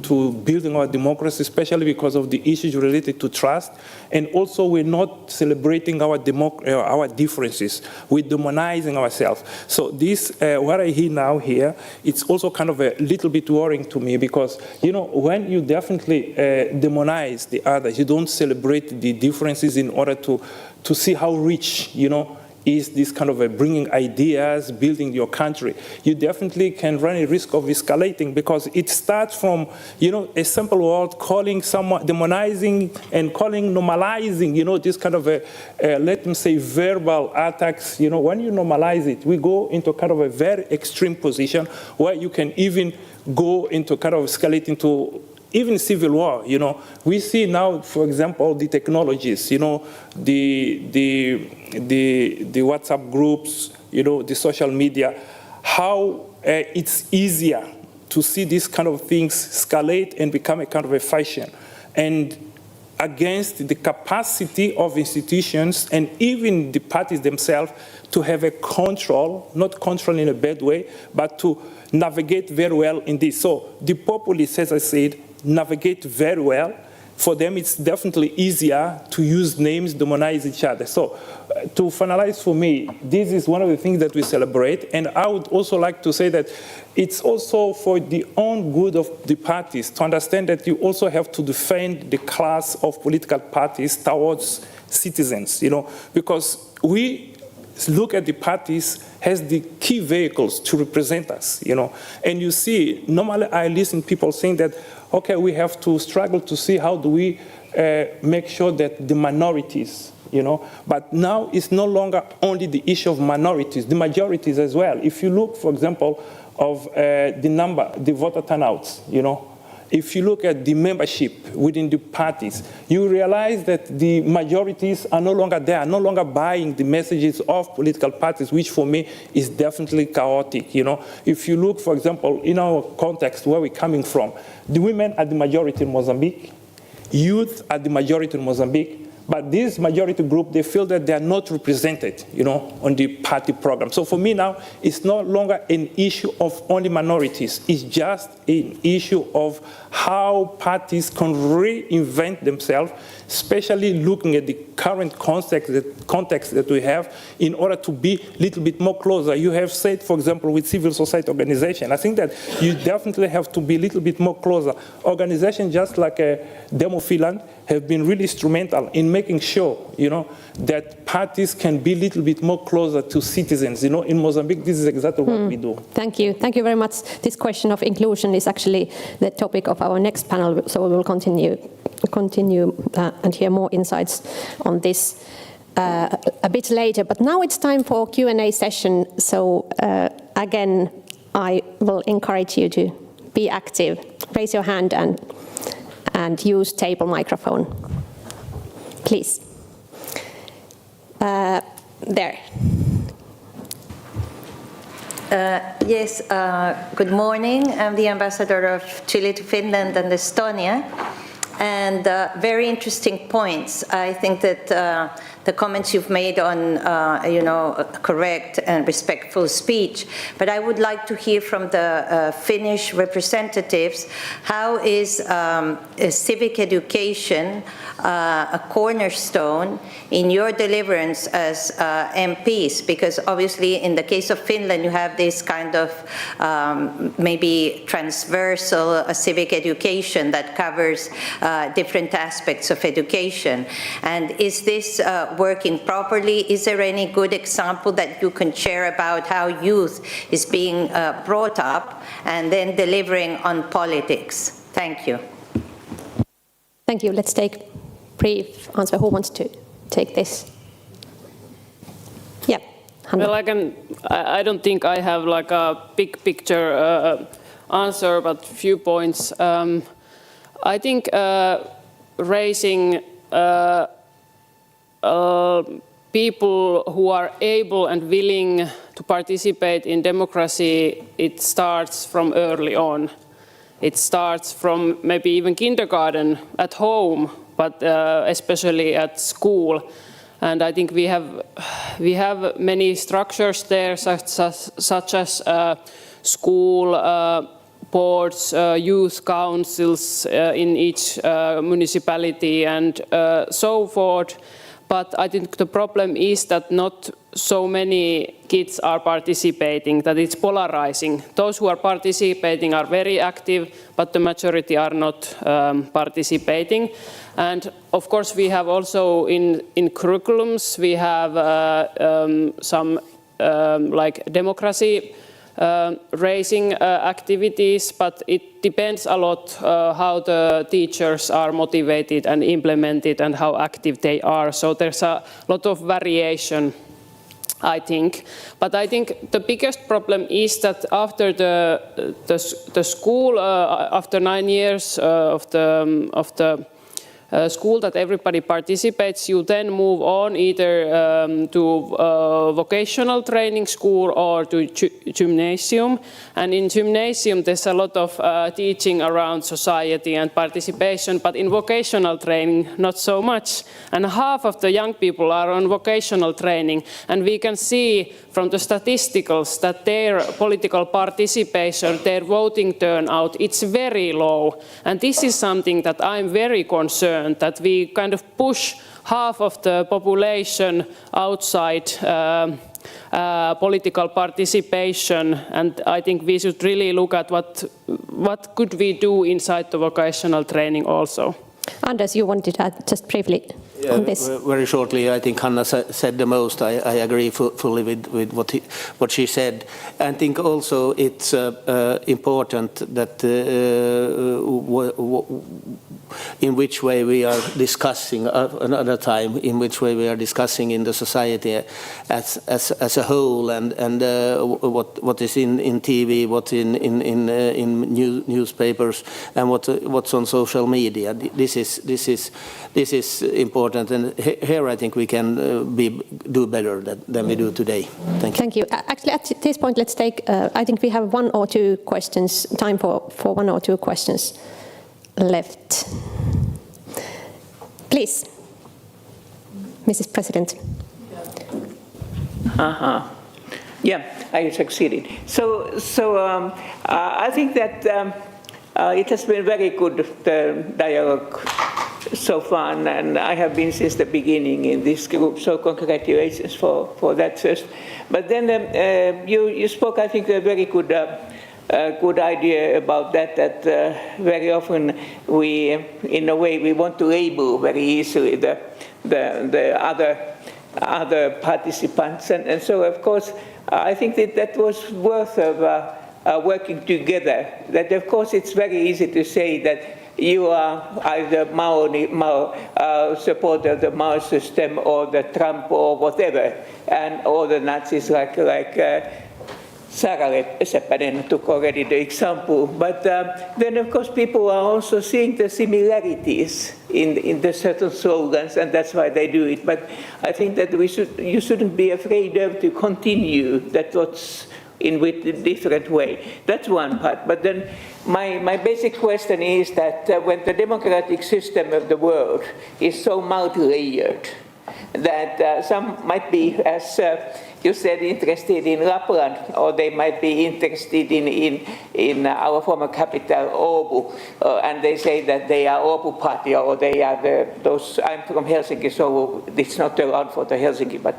building our democracy, especially because of the issues related to trust. And also we're not celebrating our differences. We're demonizing ourselves. So this, what I hear now here, it's also kind of a little bit worrying to me, because, you know, when you definitely demonize the others, you don't celebrate the differences in order to see how rich, you know, is this kind of bringing ideas, building your country, you definitely can run a risk of escalating, because it starts from, you know, a simple word, calling someone, demonizing and calling, normalizing, you know, this kind of let me say, verbal attacks. You know, when you normalize it, we go into kind of a very extreme position where you can even go into kind of escalating to even civil war. You know, we see now, for example, the technologies, you know, the WhatsApp groups, you know, the social media, how it's easier to see these kind of things escalate and become a kind of a fashion, and against the capacity of institutions and even the parties themselves to have a control, not control in a bad way, but to navigate very well in this. So the populists, as I said, navigate very well. For them, it's definitely easier to use names, demonize each other. So to finalize, for me, this is one of the things that we celebrate. And I would also like to say that it's also for the own good of the parties to understand that you also have to defend the class of political parties towards citizens, you know, because we look at the parties as the key vehicles to represent us, you know. And you see, normally I listen to people saying that, okay, we have to struggle to see how do we make sure that the minorities, you know, but now it's no longer only the issue of minorities, the majorities as well. If you look, for example, of the number, the voter turnouts, you know, if you look at the membership within the parties, you realize that the majorities are no longer there, no longer buying the messages of political parties, which for me is definitely chaotic, you know. If you look, for example, in our context where we're coming from, the women are the majority in Mozambique, youth are the majority in Mozambique, but this majority group, they feel that they are not represented, you know, on the party program. So for me now, it's no longer an issue of only minorities. It's just an issue of how parties can reinvent themselves, especially looking at the current context that we have, in order to be a little bit more closer. You have said, for example, with civil society organization, I think that you definitely have to be a little bit more closer. Organizations just like Demokratiapäivä have been really instrumental in making sure, you know, that parties can be a little bit more closer to citizens. You know, in Mozambique, this is exactly what we do. Thank you. Thank you very much. This question of inclusion is actually the topic of our next panel, so we will continue and hear more insights on this a bit later. But now it's time for Q&A session. So again, I will encourage you to be active. Raise your hand and use table microphone, please. There. Yes, good morning. I'm the ambassador of Chile to Finland and Estonia. And very interesting points. I think that the comments you've made on, you know, correct and respectful speech, but I would like to hear from the Finnish representatives, how is civic education a cornerstone in your deliverance as MPs? Because obviously in the case of Finland, you have this kind of maybe transversal civic education that covers different aspects of education. And is this working properly? Is there any good example that you can share about how youth is being brought up and then delivering on politics? Thank you. Thank you. Let's take brief answer. Who wants to take this? Yeah. Well, I don't think I have like a big picture answer, but few points. I think raising people who are able and willing to participate in democracy, it starts from early on. It starts from maybe even kindergarten at home, but especially at school. And I think we have many structures there, such as school boards, youth councils in each municipality, and so forth. But I think the problem is that not so many kids are participating, that it's polarizing. Those who are participating are very active, but the majority are not participating. And of course we have also in curriculums, we have some like democracy raising activities, but it depends a lot how the teachers are motivated and implemented and how active they are. So there's a lot of variation, I think. But I think the biggest problem is that after the school, after 9 years of the school that everybody participates, you then move on either to vocational training school or to gymnasium. And in gymnasium there's a lot of teaching around society and participation, but in vocational training not so much. And half of the young people are on vocational training, and we can see from the statisticals that their political participation, their voting turnout, it's very low. And this is something that I'm very concerned, that we kind of push half of the population outside political participation, and I think we should really look at what could we do inside the vocational training also. Anders, you wanted to add just briefly on this. Very shortly, I think Hanna said the most. I agree fully with what she said. I think also it's important that in which way we are discussing another time, in which way we are discussing in the society as a whole, and what is in TV, what's in newspapers, and what's on social media. This is important, and here I think we can do better than we do today. Thank you. Thank you. Actually, at this point, let's take. I think we have one or two questions. Time for one or two questions left. Please, Mrs. President. Yeah, I succeeded. So I think that it has been very good dialogue so far, and I have been since the beginning in this group. So congratulations for that first. But then you spoke, I think, a very good idea about that very often we, in a way, we want to label very easily the other participants, and so of course I think that was worth of working together. That of course it's very easy to say that you are either Mao supporter of the Mao system or the Trump or whatever, and all the Nazis like Sarah Seppänen took already the example. But then, of course, people are also seeing the similarities in the certain slogans, and that's why they do it. But I think that you shouldn't be afraid of to continue that thoughts with a different way. That's one part. But then my basic question is that when the democratic system of the world is so multi-layered, that some might be, as you said, interested in Lapland, or they might be interested in our former capital, Åbo, and they say that they are Åbo party, or they are those. I'm from Helsinki, so it's not allowed for the Helsinki, but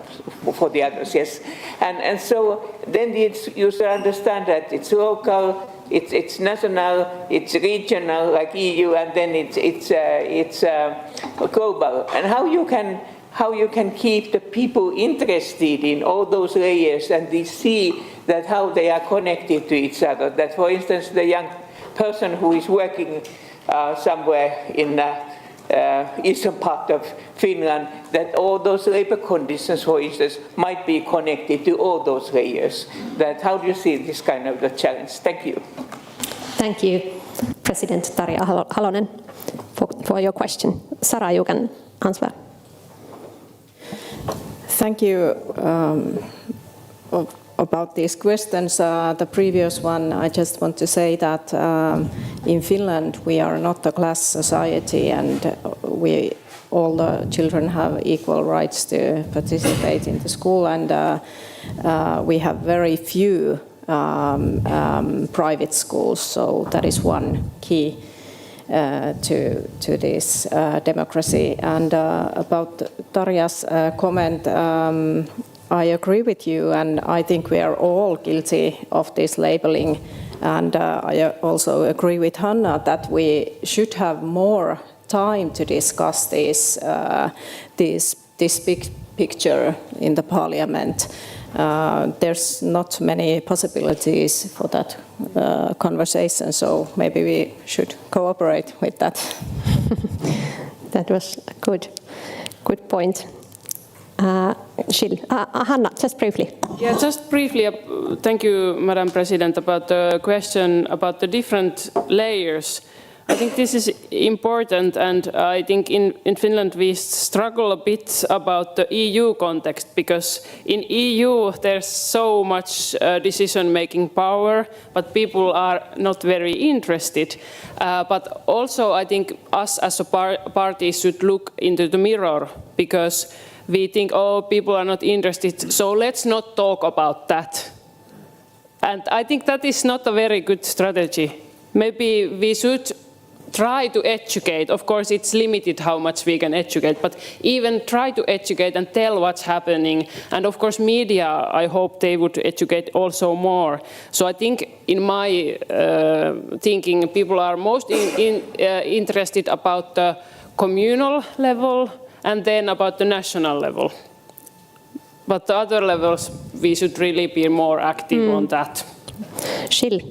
for the others, yes. And so then you should understand that it's local, it's national, it's regional, like EU, and then it's global. And how you can keep the people interested in all those layers, and they see that how they are connected to each other. That, for instance, the young person who is working somewhere in eastern part of Finland, that all those labor conditions, for instance, might be connected to all those layers. That, how do you see this kind of the challenge? Thank you. Thank you, President Tarja Halonen, for your question. Sara, you can answer. Thank you. About these questions, the previous one, I just want to say that in Finland we are not a class society, and all the children have equal rights to participate in the school, and we have very few private schools, so that is one key to this democracy. And about Tarja's comment, I agree with you, and I think we are all guilty of this labeling. And I also agree with Hanna that we should have more time to discuss this big picture in the parliament. There's not many possibilities for that conversation, so maybe we should cooperate with that. That was a good point. Hanna, just briefly. Yeah, just briefly, thank you, Madam President, about the question about the different layers. I think this is important, and I think in Finland we struggle a bit about the EU context, because in EU there's so much decision-making power, but people are not very interested. But also I think us as a party should look into the mirror, because we think, oh, people are not interested, so let's not talk about that. And I think that is not a very good strategy. Maybe we should try to educate. Of course, it's limited how much we can educate, but even try to educate and tell what's happening. And of course, media, I hope they would educate also more. So I think in my thinking, people are most interested about the communal level and then about the national level. But the other levels, we should really be more active on that. Gilles.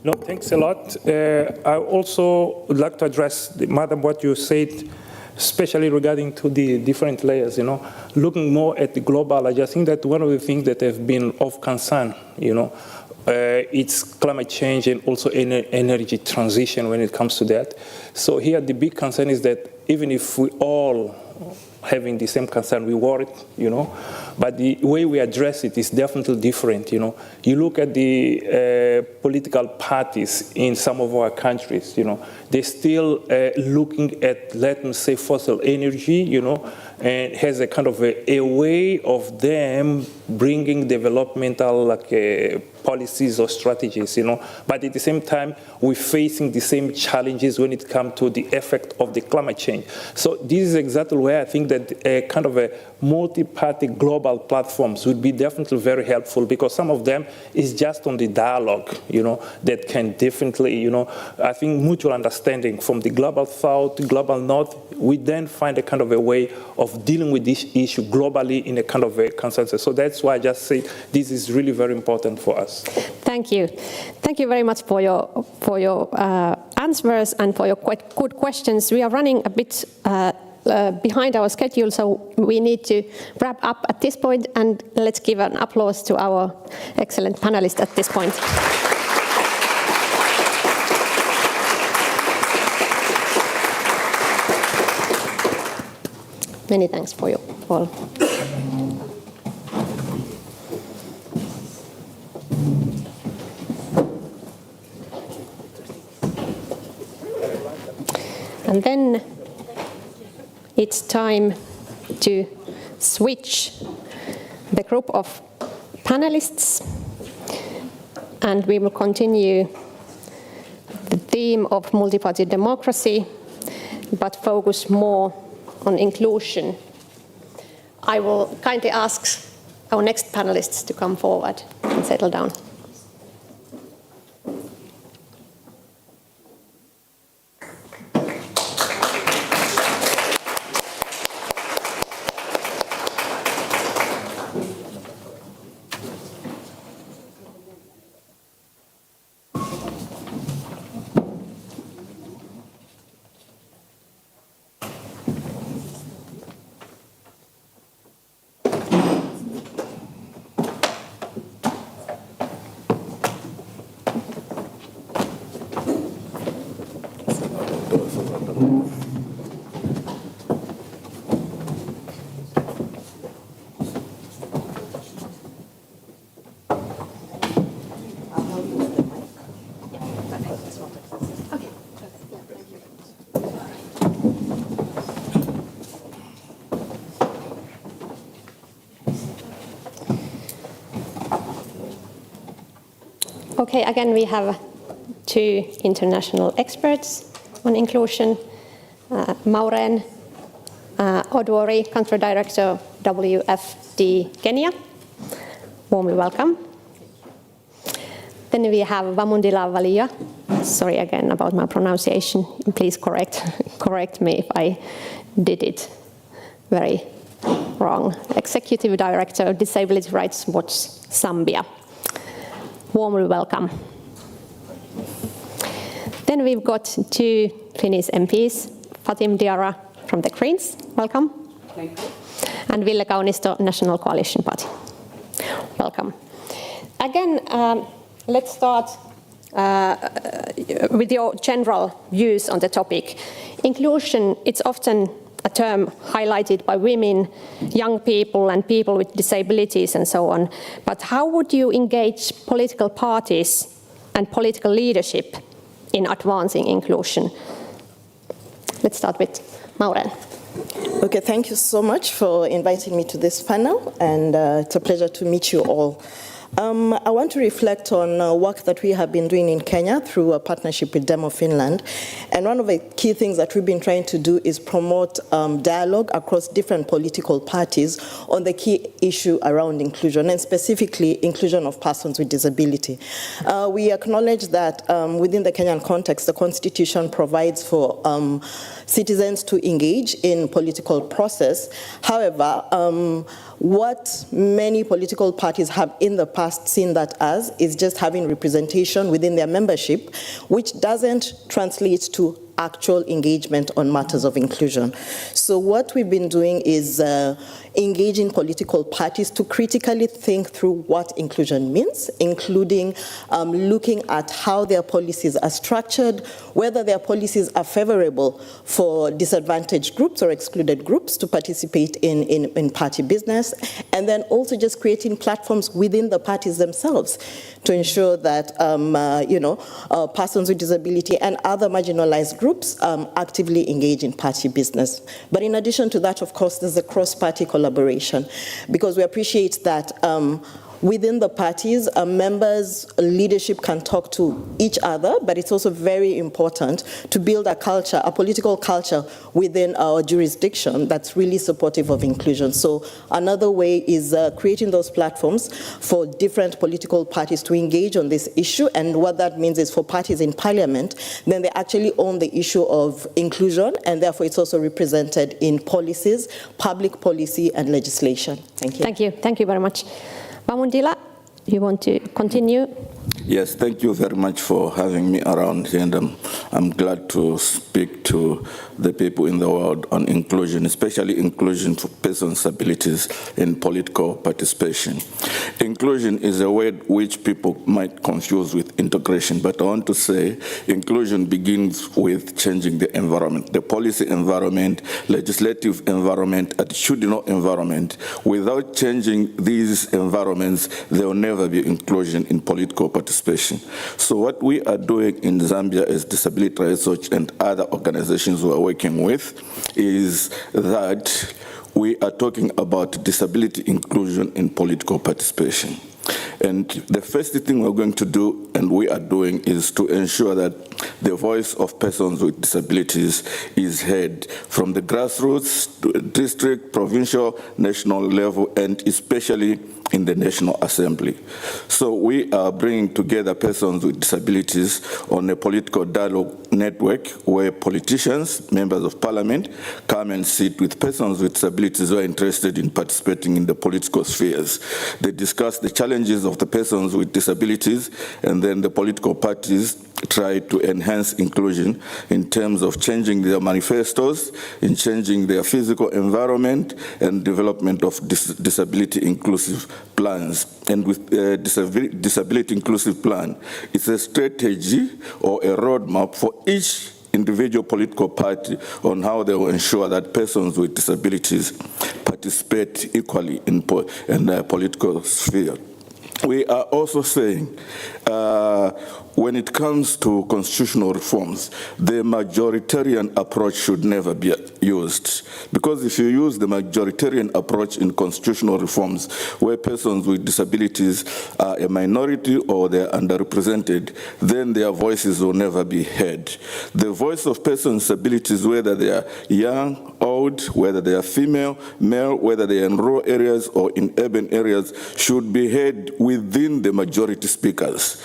No, thanks a lot. I also would like to address, Madam, what you said, especially regarding to the different layers, looking more at the global. I just think that one of the things that have been of concern, it's climate change and also energy transition when it comes to that. So here the big concern is that even if we all having the same concern, we worry, but the way we address it is definitely different, You look at the political parties in some of our countries, they're still looking at, let me say, fossil energy, and has a kind of a way of them bringing developmental policies or strategies, But at the same time, we're facing the same challenges when it comes to the effect of the climate change. So this is exactly where I think that a kind of a multi-party global platforms would be definitely very helpful, because some of them is just on the dialogue, that can definitely, I think mutual understanding from the global south to global north, we then find a kind of a way of dealing with this issue globally in a kind of a consensus. So that's why I just say this is really very important for us. Thank you. Thank you very much for your answers and for your quite good questions. We are running a bit behind our schedule, so we need to wrap up at this point, and let's give an applause to our excellent panelists at this point. Many thanks for you all. And then it's time to switch the group of panelists, and we will continue the theme of multi-party democracy, but focus more on inclusion. I will kindly ask our next panelists to come forward and settle down. Okay, again we have two international experts on inclusion, Maureen Odwori, Country Director WFD Kenya. Warmly welcome. Then we have Vamundila Valia. Sorry again about my pronunciation. Please correct me if I did it very wrong. Executive Director of Disability Rights Watch Zambia. Warmly welcome. Then we've got two Finnish MPs, Fatim Diarra from the Greens, welcome. Thank you. And Ville Kaunisto, National Coalition Party. Welcome. Again, let's start with your general views on the topic. Inclusion, it's often a term highlighted by women, young people and people with disabilities and so on. But how would you engage political parties and political leadership in advancing inclusion? Let's start with Maureen. Okay, thank you so much for inviting me to this panel, and it's a pleasure to meet you all. I want to reflect on work that we have been doing in Kenya through a partnership with Demo Finland. And one of the key things that we've been trying to do is promote dialogue across different political parties on the key issue around inclusion, and specifically inclusion of persons with disability. We acknowledge that within the Kenyan context, the Constitution provides for citizens to engage in political process. However, what many political parties have in the past seen that as is just having representation within their membership, which doesn't translate to actual engagement on matters of inclusion. So what we've been doing is engaging political parties to critically think through what inclusion means, including looking at how their policies are structured, whether their policies are favorable for disadvantaged groups or excluded groups to participate in party business, and then also just creating platforms within the parties themselves to ensure that persons with disability and other marginalized groups actively engage in party business. But in addition to that, of course, there's a cross-party collaboration, because we appreciate that within the parties, members' leadership can talk to each other, but it's also very important to build a culture, a political culture within our jurisdiction that's really supportive of inclusion. So another way is creating those platforms for different political parties to engage on this issue, and what that means is for parties in parliament, then they actually own the issue of inclusion, and therefore it's also represented in policies, public policy and legislation. Thank you. Thank you. Thank you very much. Vamundila, you want to continue? Yes, thank you very much for having me around here, and I'm glad to speak to the people in the world on inclusion, especially inclusion for persons with disabilities in political participation. Inclusion is a word which people might confuse with integration, but I want to say inclusion begins with changing the environment, the policy environment, legislative environment, attitudinal environment. Without changing these environments, there will never be inclusion in political participation. So what we are doing in Zambia as Disability Rights Watch and other organizations we are working with is that we are talking about disability inclusion in political participation. And the first thing we're going to do, and we are doing, is to ensure that the voice of persons with disabilities is heard from the grassroots to district, provincial, national level, and especially in the National Assembly. So we are bringing together persons with disabilities on a political dialogue network where politicians, members of parliament, come and sit with persons with disabilities who are interested in participating in the political spheres. They discuss the challenges of the persons with disabilities, and then the political parties try to enhance inclusion in terms of changing their manifestos, in changing their physical environment, and development of disability inclusive plans. And with disability inclusive plan, it's a strategy or a roadmap for each individual political party on how they will ensure that persons with disabilities participate equally in the political sphere. We are also saying when it comes to constitutional reforms, the majoritarian approach should never be used. Because if you use the majoritarian approach in constitutional reforms, where persons with disabilities are a minority or they're underrepresented, then their voices will never be heard. The voice of persons with disabilities, whether they are young, old, whether they are female, male, whether they are in rural areas or in urban areas, should be heard within the majority speakers.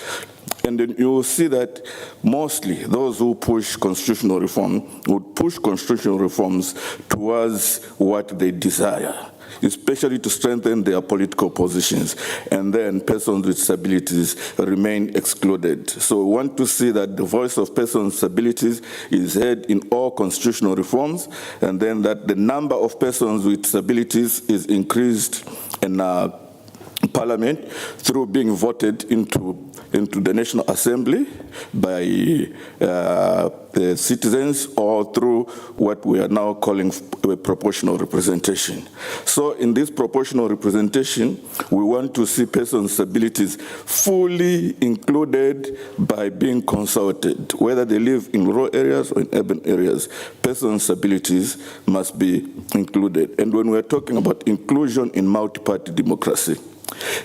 And then you will see that mostly those who push constitutional reform would push constitutional reforms towards what they desire, especially to strengthen their political positions, and then persons with disabilities remain excluded. So we want to see that the voice of persons with disabilities is heard in all constitutional reforms, and then that the number of persons with disabilities is increased in Parliament through being voted into the National Assembly by the citizens, or through what we are now calling proportional representation. So in this proportional representation, we want to see persons with disabilities fully included by being consulted. Whether they live in rural areas or in urban areas, persons with disabilities must be included. And when we're talking about inclusion in multi-party democracy,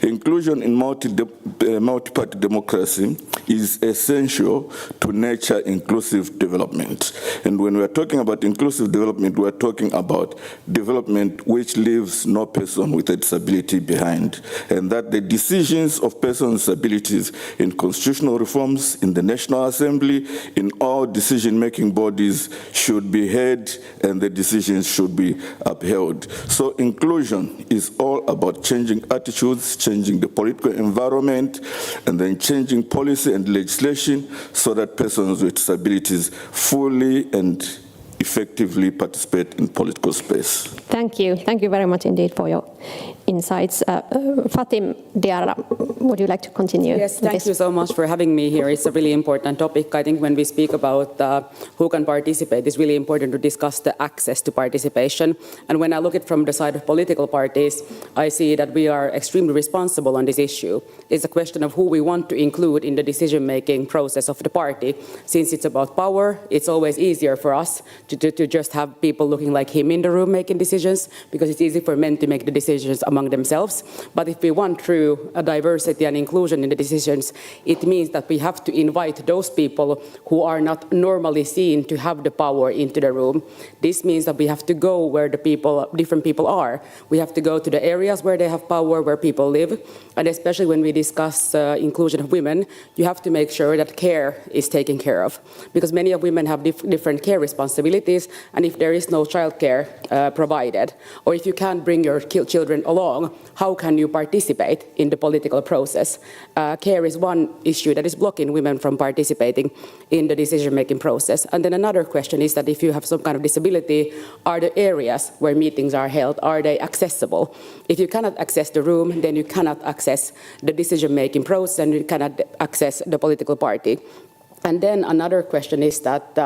inclusion in multi-party democracy is essential to nurture inclusive development. And when we're talking about inclusive development, we're talking about development which leaves no person with a disability behind. And that the decisions of persons with disabilities in constitutional reforms, in the National Assembly, in all decision-making bodies should be heard, and the decisions should be upheld. So inclusion is all about changing attitudes, changing the political environment, and then changing policy and legislation so that persons with disabilities fully and effectively participate in political space. Thank you. Thank you very much indeed for your insights. Fatim Diarra, would you like to continue? Yes, thank you so much for having me here. It's a really important topic. I think when we speak about who can participate, it's really important to discuss the access to participation. And when I look at it from the side of political parties, I see that we are extremely responsible on this issue. It's a question of who we want to include in the decision-making process of the party. Since it's about power, it's always easier for us to just have people looking like him in the room making decisions, because it's easy for men to make the decisions among themselves. But if we want true diversity and inclusion in the decisions, it means that we have to invite those people who are not normally seen to have the power into the room. This means that we have to go where the different people are. We have to go to the areas where they have power, where people live. And especially when we discuss inclusion of women, you have to make sure that care is taken care of, because many of women have different care responsibilities, and if there is no childcare provided, or if you can't bring your children along, how can you participate in the political process? Care is one issue that is blocking women from participating in the decision-making process. And then another question is that if you have some kind of disability, are the areas where meetings are held, are they accessible? If you cannot access the room, then you cannot access the decision-making process, and you cannot access the political party. And then another question is that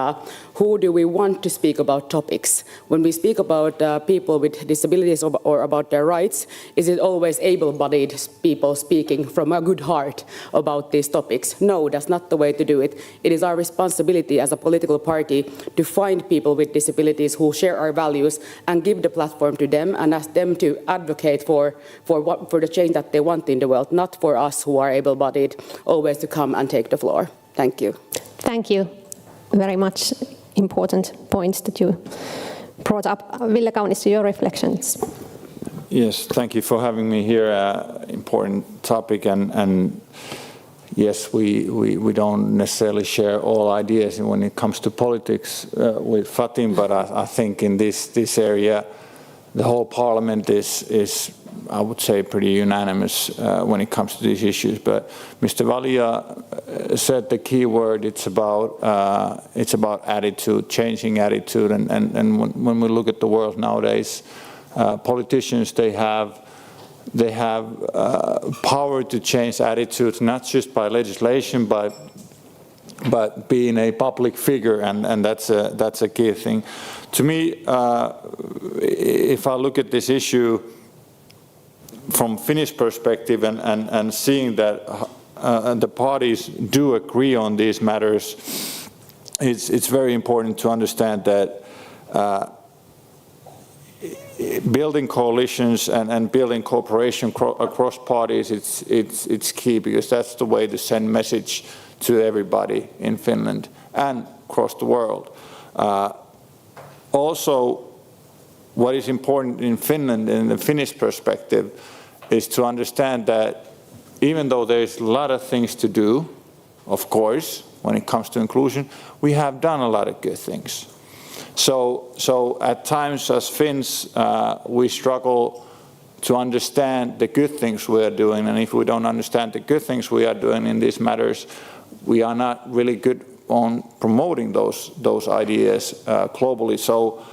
who do we want to speak about topics? When we speak about people with disabilities or about their rights, is it always able-bodied people speaking from a good heart about these topics? No, that's not the way to do it. It is our responsibility as a political party to find people with disabilities who share our values and give the platform to them and ask them to advocate for the change that they want in the world, not for us who are able-bodied always to come and take the floor. Thank you. Thank you. Very much important points that you brought up. Ville Kaunisto, your reflections. Yes, thank you for having me here. Important topic, and yes, we don't necessarily share all ideas when it comes to politics with Fatim, but I think in this area, the whole Parliament is I would say pretty unanimous when it comes to these issues. But Mr. Valia said the key word. It's about attitude, changing attitude, and when we look at the world nowadays, politicians they have power to change attitudes, not just by legislation, but being a public figure, and that's a key thing. To me, if I look at this issue from Finnish perspective and seeing that the parties do agree on these matters, it's very important to understand that building coalitions and building cooperation across parties, it's key, because that's the way to send message to everybody in Finland and across the world. Also, what is important in Finland, in the Finnish perspective, is to understand that even though there's a lot of things to do, of course, when it comes to inclusion, we have done a lot of good things. So at times as Finns, we struggle to understand the good things we are doing, and if we don't understand the good things we are doing in these matters, we are not really good on promoting those ideas globally. So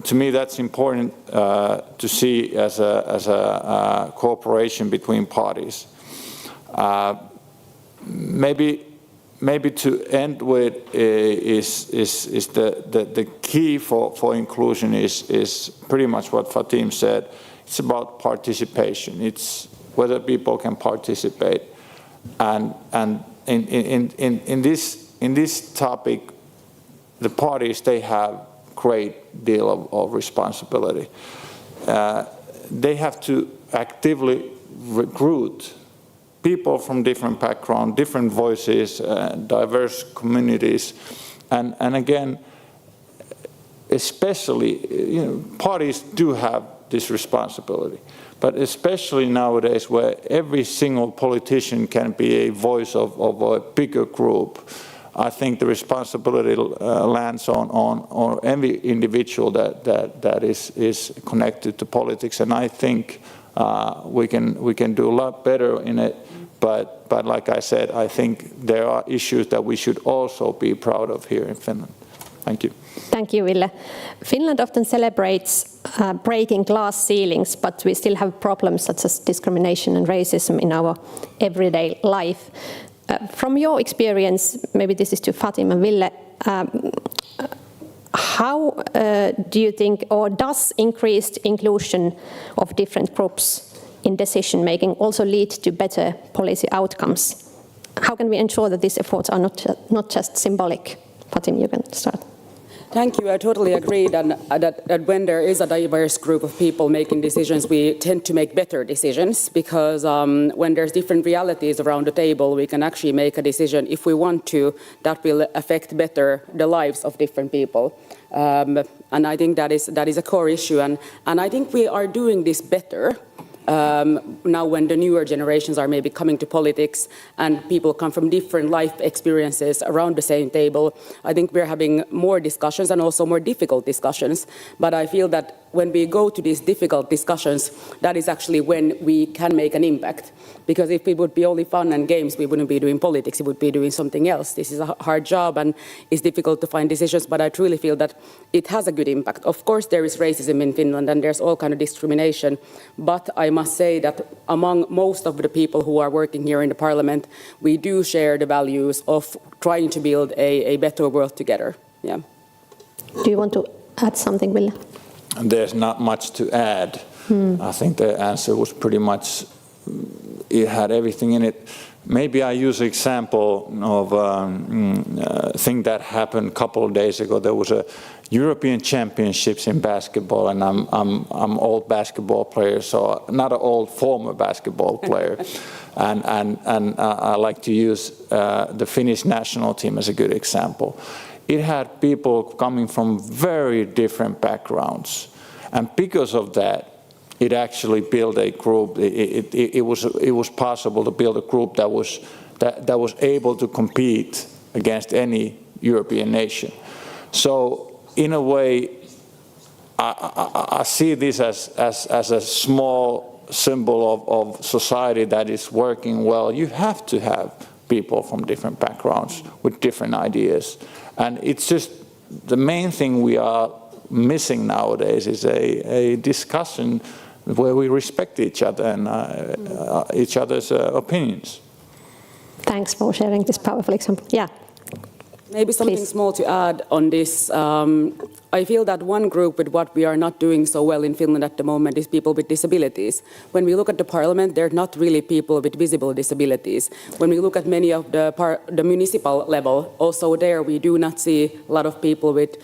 to me, that's important to see as a cooperation between parties. Maybe to end with is the key for inclusion is pretty much what Fatim said. It's about participation. It's whether people can participate, and in this topic, the parties, they have great deal of responsibility. They have to actively recruit people from different backgrounds, different voices, diverse communities, and again, especially, parties do have this responsibility, but especially nowadays where every single politician can be a voice of a bigger group, I think the responsibility lands on every individual that is connected to politics, and I think we can do a lot better in it. But like I said, I think there are issues that we should also be proud of here in Finland. Thank you. Thank you, Ville. Finland often celebrates breaking glass ceilings, but we still have problems such as discrimination and racism in our everyday life. From your experience, maybe this is to Fatim and Ville, how do you think, or does increased inclusion of different groups in decision making also lead to better policy outcomes? How can we ensure that these efforts are not just symbolic? Fatim, you can start. Thank you. I totally agree that when there is a diverse group of people making decisions, we tend to make better decisions, because when there's different realities around the table, we can actually make a decision, if we want to, that will affect better the lives of different people. And I think that is a core issue. And I think we are doing this better now when the newer generations are maybe coming to politics and people come from different life experiences around the same table. I think we're having more discussions and also more difficult discussions. But I feel that when we go to these difficult discussions, that is actually when we can make an impact. Because if it would be only fun and games, we wouldn't be doing politics, we would be doing something else. This is a hard job and it's difficult to find decisions, but I truly feel that it has a good impact. Of course, there is racism in Finland and there's all kind of discrimination, but I must say that among most of the people who are working here in the parliament, we do share the values of trying to build a better world together. Yeah. Do you want to add something, Ville? There's not much to add. I think the answer was pretty much, it had everything in it. Maybe I use an example of a thing that happened a couple of days ago. There was a European Championships in basketball, and I'm old basketball player, so not an old former basketball player. and I like to use the Finnish national team as a good example. It had people coming from very different backgrounds, and because of that, it actually built a group. It was possible to build a group that was able to compete against any European nation. So in a way, I see this as a small symbol of society that is working well. You have to have people from different backgrounds with different ideas. And it's just the main thing we are missing nowadays is a discussion where we respect each other and each other's opinions. Thanks for sharing this powerful example. Yeah. Maybe something Please. small to add on this. I feel that one group with what we are not doing so well in Finland at the moment is people with disabilities. When we look at the parliament, they're not really people with visible disabilities. When we look at many of the municipal level, also there we do not see a lot of people with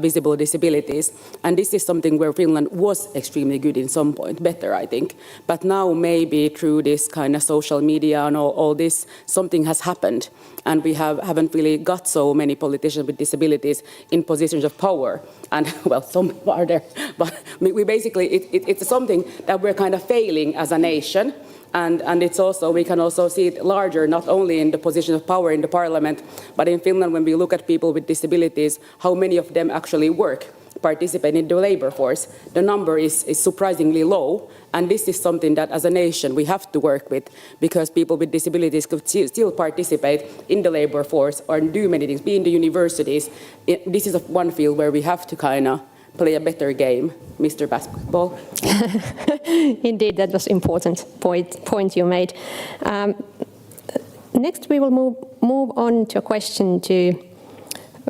visible disabilities. And this is something where Finland was extremely good in some point, better I think. But now maybe through this kind of social media and all this, something has happened. And we haven't really got so many politicians with disabilities in positions of power. And, well, some are there. But we basically, it's something that we're kind of failing as a nation. And it's also, we can also see it larger, not only in the position of power in the parliament, but in Finland, when we look at people with disabilities, how many of them actually work, participate in the labor force. The number is surprisingly low. And this is something that as a nation we have to work with, because people with disabilities could still participate in the labor force or do many things, be in the universities. This is one field where we have to kind of play a better game. Mr. Basketball. Indeed, that was important point you made. Next, we will move on to a question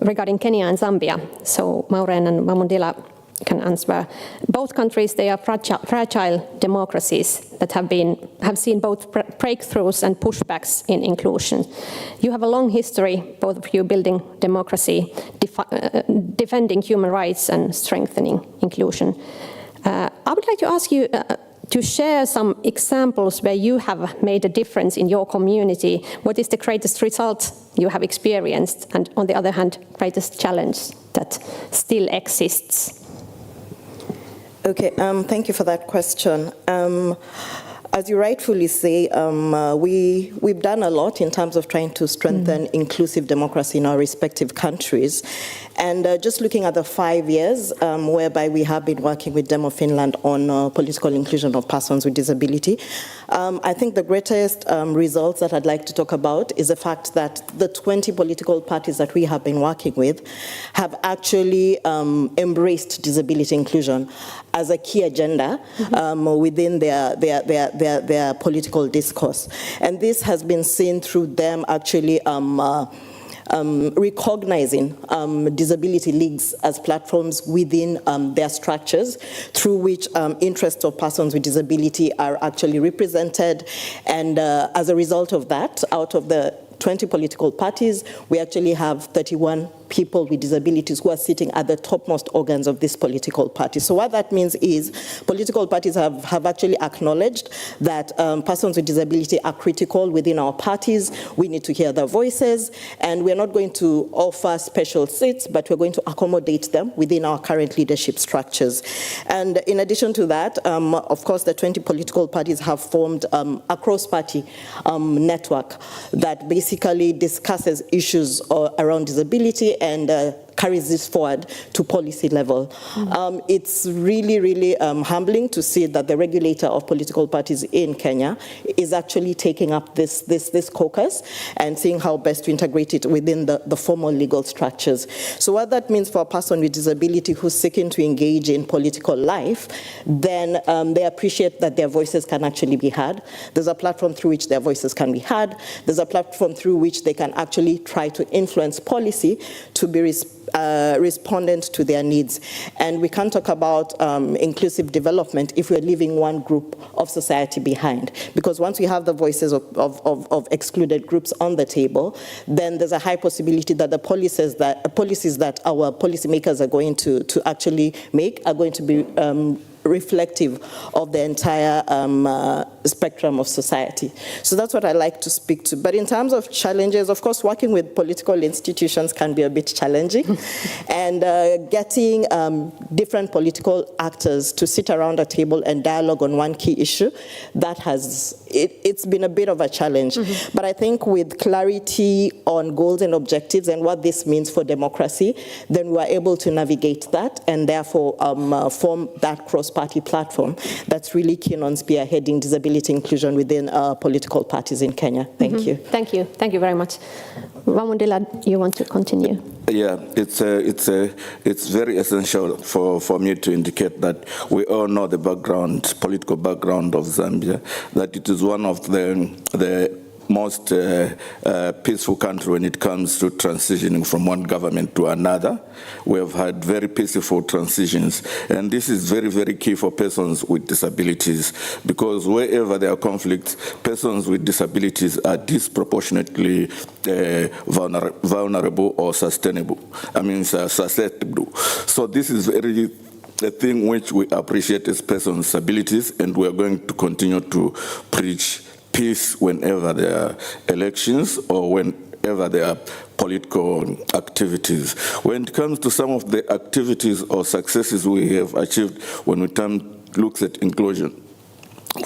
regarding Kenya and Zambia. So Maureen and Mamundila can answer. Both countries, they are fragile democracies that have seen both breakthroughs and pushbacks in inclusion. You have a long history, both of you, building democracy, defending human rights and strengthening inclusion. I would like to ask you to share some examples where you have made a difference in your community. What is the greatest result you have experienced, and on the other hand, greatest challenge that still exists? Okay, thank you for that question. As you rightfully say, we've done a lot in terms of trying to strengthen inclusive democracy in our respective countries. And just looking at the 5 years whereby we have been working with Demo Finland on political inclusion of persons with disability, I think the greatest results that I'd like to talk about is the fact that the 20 political parties that we have been working with have actually embraced disability inclusion as a key agenda within their political discourse. And this has been seen through them actually recognizing disability leagues as platforms within their structures, through which interests of persons with disability are actually represented. And as a result of that, out of the 20 political parties, we actually have 31 people with disabilities who are sitting at the topmost organs of this political party. So what that means is political parties have actually acknowledged that persons with disability are critical within our parties. We need to hear their voices, and we're not going to offer special seats, but we're going to accommodate them within our current leadership structures. And in addition to that, of course, the 20 political parties have formed a cross-party network that basically discusses issues around disability and carries this forward to policy level. It's really, really humbling to see that the regulator of political parties in Kenya is actually taking up this caucus and seeing how best to integrate it within the formal legal structures. So what that means for a person with disability who's seeking to engage in political life, then they appreciate that their voices can actually be heard. There's a platform through which their voices can be heard. There's a platform through which they can actually try to influence policy to be respondent to their needs. And we can't talk about inclusive development if we're leaving one group of society behind. Because once we have the voices of excluded groups on the table, then there's a high possibility that the policies that our policymakers are going to actually make are going to be reflective of the entire spectrum of society. So that's what I like to speak to. But in terms of challenges, of course, working with political institutions can be a bit challenging. And getting different political actors to sit around a table and dialogue on one key issue, it's been a bit of a challenge. But I think with clarity on goals and objectives and what this means for democracy, then we are able to navigate that and therefore form that cross-party platform that's really keen on spearheading disability inclusion within political parties in Kenya. Thank you. Thank you. Thank you very much. Mamundila, you want to continue? Yeah, it's very essential for me to indicate that we all know the political background of Zambia, that it is one of the most peaceful country when it comes to transitioning from one government to another. We have had very peaceful transitions, and this is very, very key for persons with disabilities, because wherever there are conflicts, persons with disabilities are disproportionately vulnerable or susceptible. So this is very a thing which we appreciate as persons with disabilities, and we are going to continue to preach peace whenever there are elections or whenever there are political activities. When it comes to some of the activities or successes we have achieved when we look at inclusion,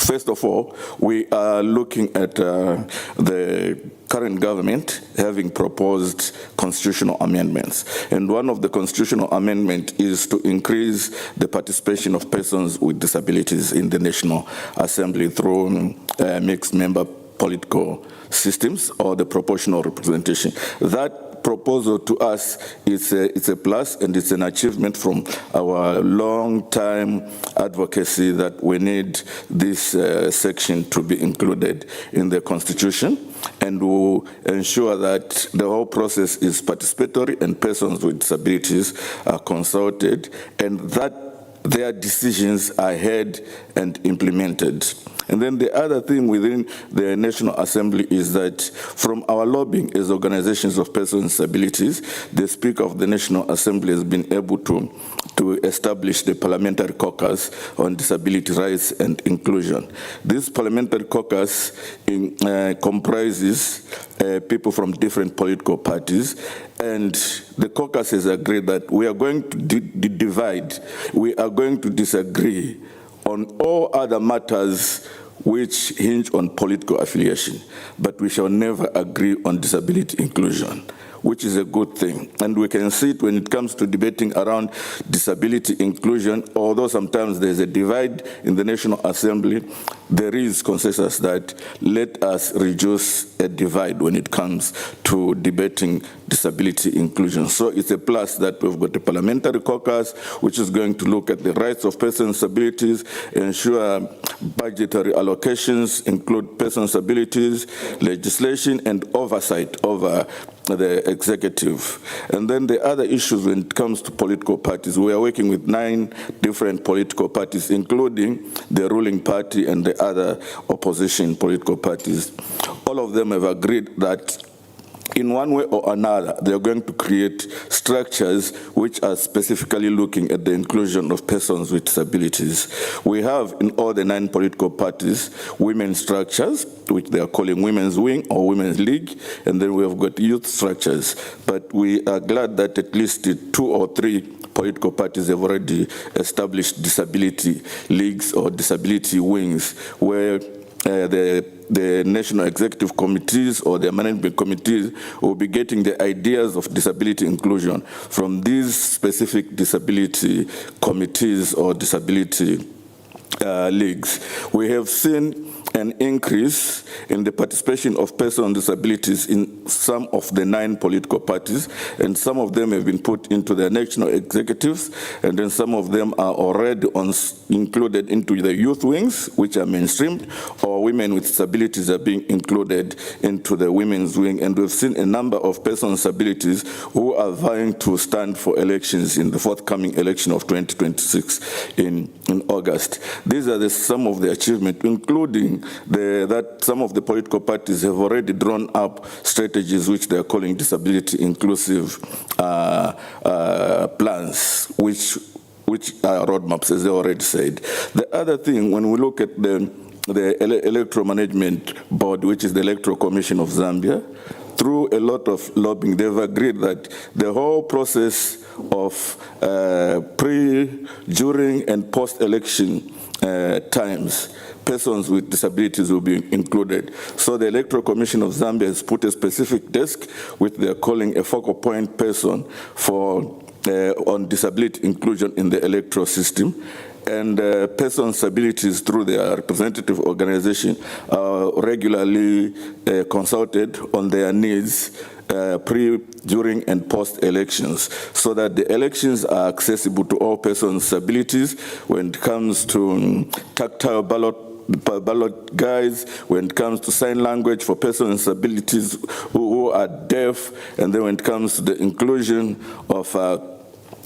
first of all, we are looking at the current government having proposed constitutional amendments. And one of the constitutional amendments is to increase the participation of persons with disabilities in the National Assembly through mixed member political systems or the proportional representation. That proposal to us it's a plus, and it's an achievement from our long time advocacy that we need this section to be included in the Constitution, and will ensure that the whole process is participatory and persons with disabilities are consulted, and that their decisions are heard and implemented. And then the other thing within the National Assembly is that from our lobbying as organizations of persons with disabilities, the Speaker of the National Assembly has been able to establish the Parliamentary Caucus on Disability Rights and Inclusion. This Parliamentary Caucus comprises people from different political parties, and the caucus has agreed that we are going to divide, we are going to disagree on all other matters which hinge on political affiliation, but we shall never agree on disability inclusion, which is a good thing. And we can see it when it comes to debating around disability inclusion, although sometimes there's a divide in the National Assembly, there is consensus that let us reduce a divide when it comes to debating disability inclusion. So it's a plus that we've got a parliamentary caucus which is going to look at the rights of persons with disabilities, ensure budgetary allocations include persons with disabilities, legislation and oversight over the executive. And then the other issues when it comes to political parties, we are working with 9 different political parties, including the ruling party and the other opposition political parties. All of them have agreed that in one way or another, they are going to create structures which are specifically looking at the inclusion of persons with disabilities. We have in all the 9 political parties women's structures, which they are calling Women's Wing or Women's League, and then we have got youth structures. But we are glad that at least 2 or 3 political parties have already established disability leagues or disability wings, where the national executive committees or the management committees will be getting the ideas of disability inclusion from these specific disability committees or disability leagues. We have seen an increase in the participation of persons with disabilities in some of the 9 political parties, and some of them have been put into the national executives, and then some of them are already included into the youth wings, which are mainstreamed, or women with disabilities are being included into the women's wing. And we've seen a number of persons with disabilities who are vying to stand for elections in the forthcoming election of 2026 in August. These are some of the achievements, including that some of the political parties have already drawn up strategies which they are calling disability inclusive plans, which are roadmaps, as they already said. The other thing, when we look at the Electoral Management Board, which is the Electoral Commission of Zambia, through a lot of lobbying, they've agreed that the whole process of pre, during, and post-election times, persons with disabilities will be included. So the Electoral Commission of Zambia has put a specific desk, which they are calling a focal point person for on disability inclusion in the electoral system. And persons with disabilities through their representative organization are regularly consulted on their needs pre, during, and post-elections, so that the elections are accessible to all persons with disabilities when it comes to tactile ballot ballot guys, when it comes to sign language for persons with disabilities who are deaf, and then when it comes to the inclusion of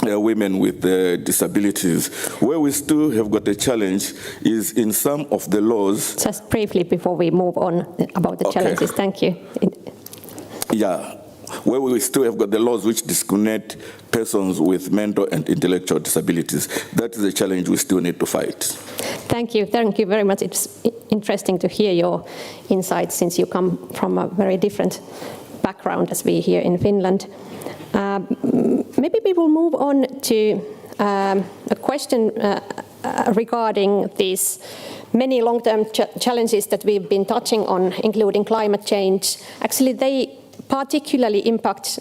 women with disabilities. Where we still have got a challenge is in some of the laws. Just briefly before we move on about the challenges, thank you. Yeah, where we still have got the laws which discriminate persons with mental and intellectual disabilities. That is a challenge we still need to fight. Thank you very much. It's interesting to hear your insights since you come from a very different background as we here in Finland. Maybe we will move on to a question regarding these many long-term challenges that we've been touching on, including climate change. Actually, they particularly impact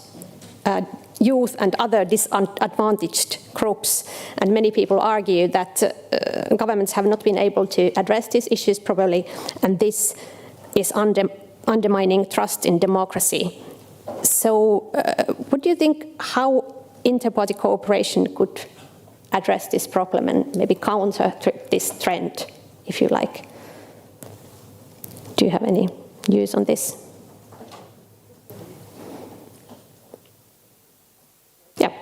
youth and other disadvantaged groups. And many people argue that governments have not been able to address these issues properly, and this is undermining trust in democracy. So what do you think how inter-party cooperation could address this problem and maybe counter this trend, if you like? Do you have any views on this? Yeah.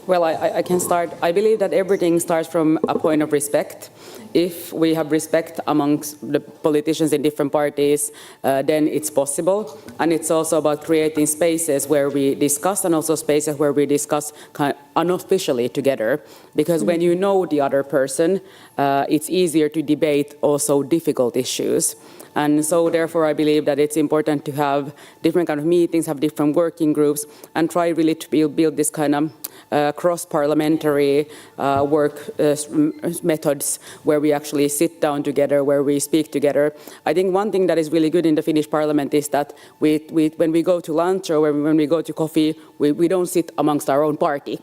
Well, I can start. I believe that everything starts from a point of respect. If we have respect amongst the politicians in different parties, then it's possible. And it's also about creating spaces where we discuss, and also spaces where we discuss kind of unofficially together. Because when you know the other person, it's easier to debate also difficult issues. And so therefore I believe that it's important to have different kind of meetings, have different working groups, and try really to build this kind of cross-parliamentary work methods where we actually sit down together, where we speak together. I think one thing that is really good in the Finnish parliament is that when we go to lunch or when we go to coffee, we don't sit amongst our own party,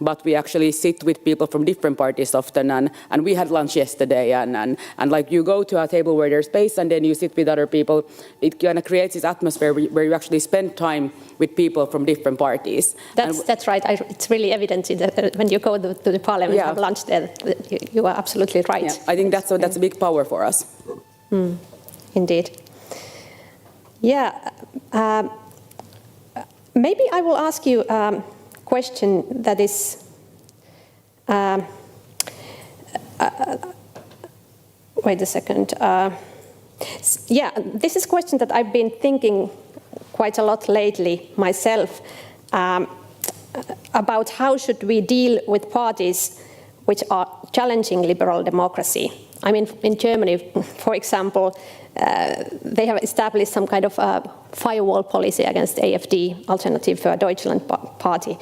but we actually sit with people from different parties often, and we had lunch yesterday, and like you go to a table where there's space and then you sit with other people, it kind of creates this atmosphere where you actually spend time with people from different parties. That's right. It's really evident when you go to the parliament and have lunch there. You are absolutely right. Yeah, I think that's a big power for us. Indeed. Yeah. Maybe I will ask you question that is wait a second. This is a question that I've been thinking quite a lot lately myself about how should we deal with parties which are challenging liberal democracy. I mean, in Germany, for example, they have established some kind of firewall policy against AfD, Alternative für Deutschland party.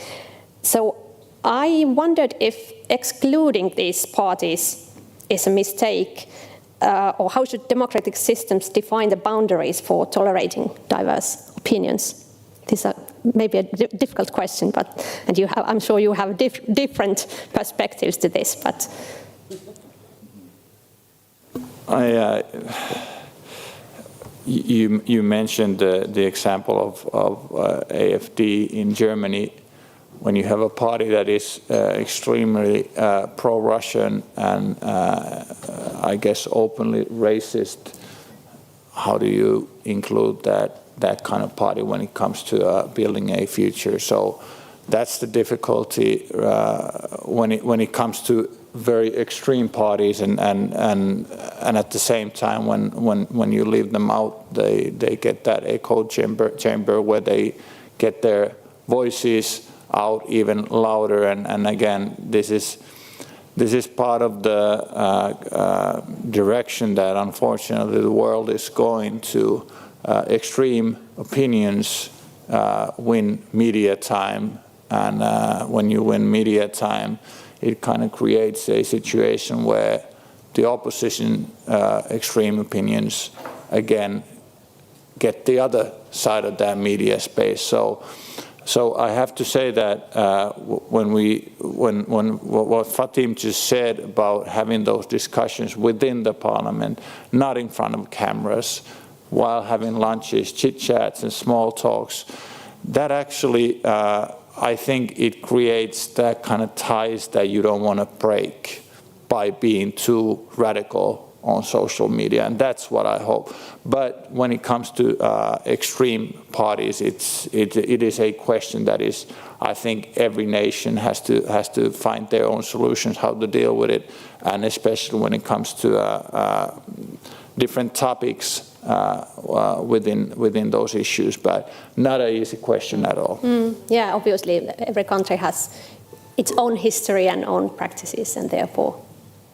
So I wondered if excluding these parties is a mistake, or how should democratic systems define the boundaries for tolerating diverse opinions? These are maybe a difficult question, and I'm sure you have different perspectives to this, but. You mentioned the example of AfD in Germany. When you have a party that is extremely pro-Russian and I guess openly racist, how do you include that kind of party when it comes to building a future? So that's the difficulty when it comes to very extreme parties, and at the same time when you leave them out, they get that echo chamber where they get their voices out even louder, and again this is part of the direction that unfortunately the world is going to. Extreme opinions win media time, and when you win media time, it kind of creates a situation where the opposition extreme opinions again get the other side of that media space. So I have to say that when what Fatim just said about having those discussions within the parliament, not in front of cameras, while having lunches, chit-chats and small talks, that actually, I think it creates that kind of ties that you don't want to break by being too radical on social media, and that's what I hope. But when it comes to extreme parties, it is a question that is, I think every nation has to find their own solutions how to deal with it, and especially when it comes to different topics within those issues, but not an easy question at all. Yeah, obviously every country has its own history and own practices, and therefore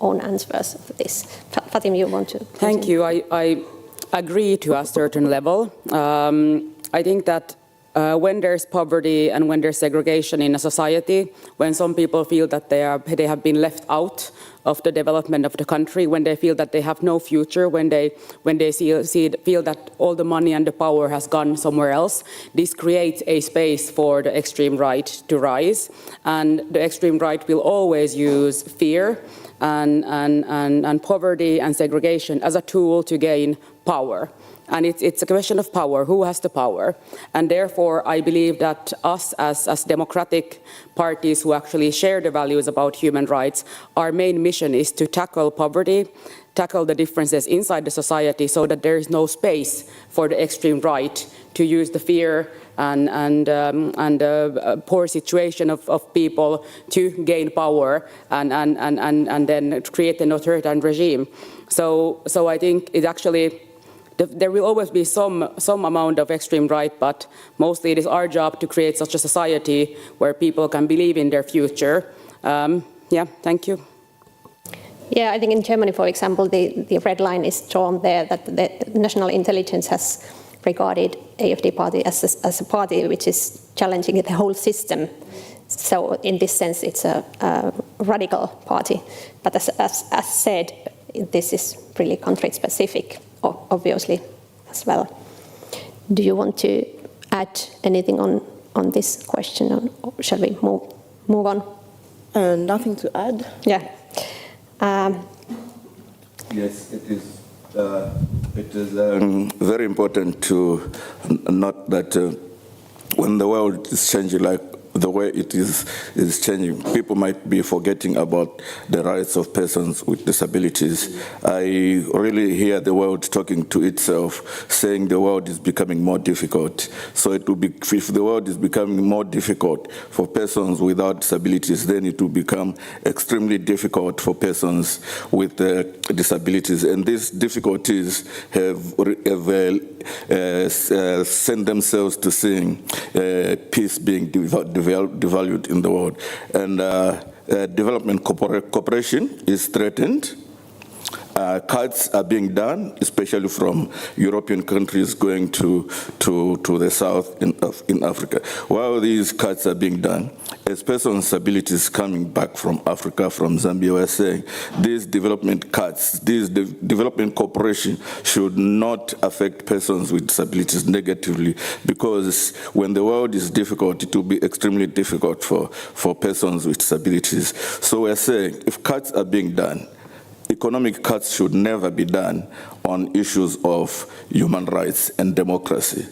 own answers for this. Fatim, you want to continue? Thank you. I agree to a certain level. I think that when there's poverty and when there's segregation in a society, when some people feel that they have been left out of the development of the country, when they feel that they have no future, when they feel that all the money and the power has gone somewhere else, this creates a space for the extreme right to rise. And the extreme right will always use fear and poverty and segregation as a tool to gain power. And it's a question of power. Who has the power? And therefore, I believe that us as democratic parties who actually share the values about human rights, our main mission is to tackle poverty, tackle the differences inside the society so that there is no space for the extreme right to use the fear and poor situation of people to gain power and then create an authoritarian regime. So I think it actually, there will always be some amount of extreme right, but mostly it is our job to create such a society where people can believe in their future. Thank you. Yeah, I think in Germany, for example, the red line is drawn there that the national intelligence has regarded AfD party as a party which is challenging the whole system. So in this sense, it's a radical party. But as said, this is really country-specific, obviously, as well. Do you want to add anything on this question, or shall we move on? Nothing to add. Yeah. Yes, it is. It is very important to note that when the world is changing like the way it is changing, people might be forgetting about the rights of persons with disabilities. I really hear the world talking to itself, saying the world is becoming more difficult. So it will be, if the world is becoming more difficult for persons without disabilities, then it will become extremely difficult for persons with disabilities. And these difficulties have sent themselves to seeing peace being devalued in the world. And development cooperation is threatened. Cuts are being done, especially from European countries going to the south in Africa. While these cuts are being done, as persons with disabilities coming back from Africa, from Zambia, we're saying these development cuts, these development cooperation should not affect persons with disabilities negatively, because when the world is difficult, it will be extremely difficult for persons with disabilities. So we're saying if cuts are being done, economic cuts should never be done on issues of human rights and democracy,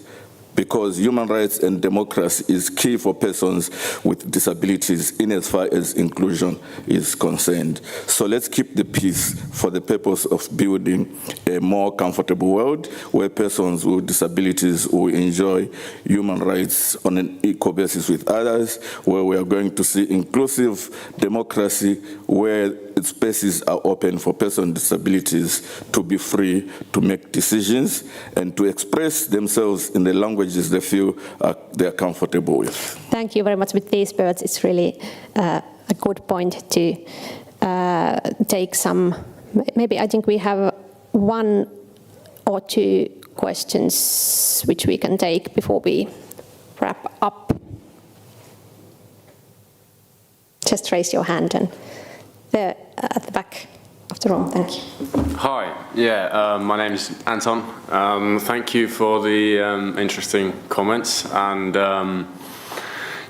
because human rights and democracy is key for persons with disabilities in as far as inclusion is concerned. So let's keep the peace for the purpose of building a more comfortable world where persons with disabilities will enjoy human rights on an equal basis with others, where we are going to see inclusive democracy, where spaces are open for persons with disabilities to be free to make decisions and to express themselves in the languages they feel they are comfortable with. Thank you very much. With these words, it's really a good point to take some. Maybe I think we have one or two questions which we can take before we wrap up. Just raise your hand and there at the back of the room. Thank you. Hi, my name is Anton. Thank you for the interesting comments, and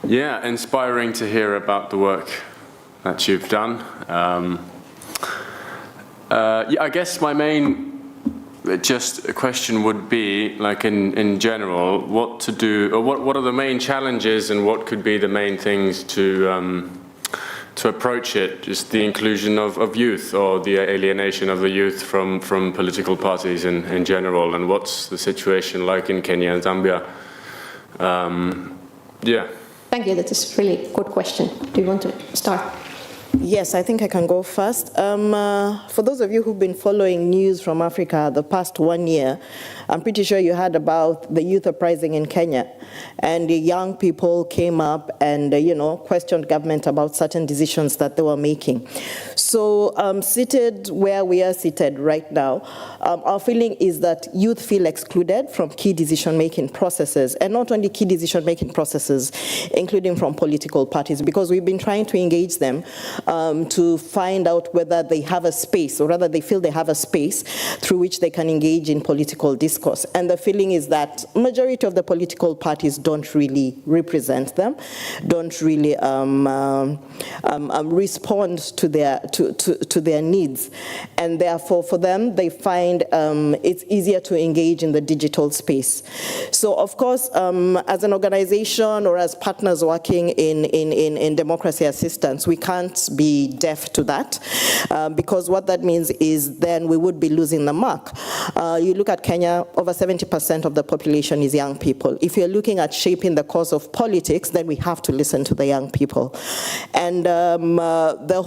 inspiring to hear about the work that you've done. I guess my main question would be, like in general, what to do, or what are the main challenges and what could be the main things to to approach it, just the inclusion of youth or the alienation of the youth from political parties in general, and what's the situation like in Kenya and Zambia? Yeah. Thank you. That is a really good question. Do you want to start? Yes, I think I can go first. For those of you who've been following news from Africa the past 1 year, I'm pretty sure you heard about the youth uprising in Kenya. And the young people came up and, questioned government about certain decisions that they were making. So seated where we are seated right now, our feeling is that youth feel excluded from key decision-making processes, and not only key decision-making processes, including from political parties, because we've been trying to engage them to find out whether they have a space, or rather they feel they have a space through which they can engage in political discourse. And the feeling is that majority of the political parties don't really represent them, don't really respond to their needs. And therefore, for them, they find it's easier to engage in the digital space. So, of course, as an organization or as partners working in democracy assistance, we can't be deaf to that, because what that means is then we would be losing the mark. You look at Kenya, over 70% of the population is young people. If you're looking at shaping the course of politics, then we have to listen to the young people. And the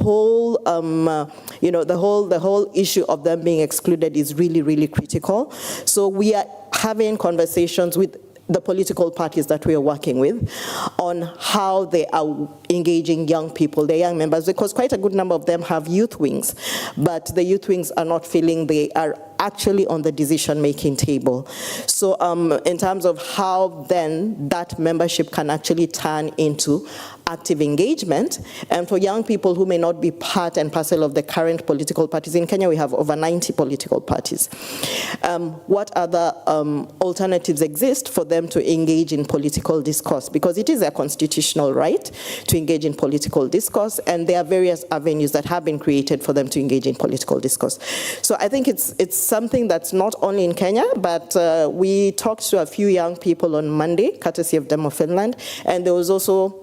whole issue of them being excluded is really, really critical. So we are having conversations with the political parties that we are working with on how they are engaging young people, their young members, because quite a good number of them have youth wings, but the youth wings are not feeling they are actually on the decision-making table. So in terms of how then that membership can actually turn into active engagement, and for young people who may not be part and parcel of the current political parties. In Kenya, we have over 90 political parties. What other alternatives exist for them to engage in political discourse? Because it is their constitutional right to engage in political discourse, and there are various avenues that have been created for them to engage in political discourse. So I think it's something that's not only in Kenya, but we talked to a few young people on Monday, courtesy of Demo Finland, and there was also,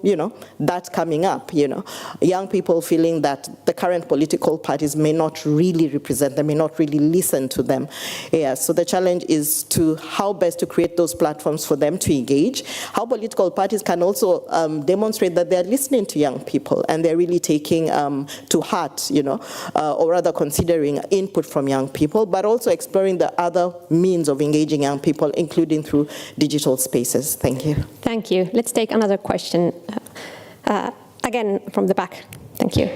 that coming up, young people feeling that the current political parties may not really represent them, may not really listen to them. Yeah, so the challenge is to how best to create those platforms for them to engage, how political parties can also demonstrate that they're listening to young people and they're really taking to heart, or rather considering input from young people, but also exploring the other means of engaging young people, including through digital spaces. Thank you. Thank you. Let's take another question. Again, from the back. Thank you.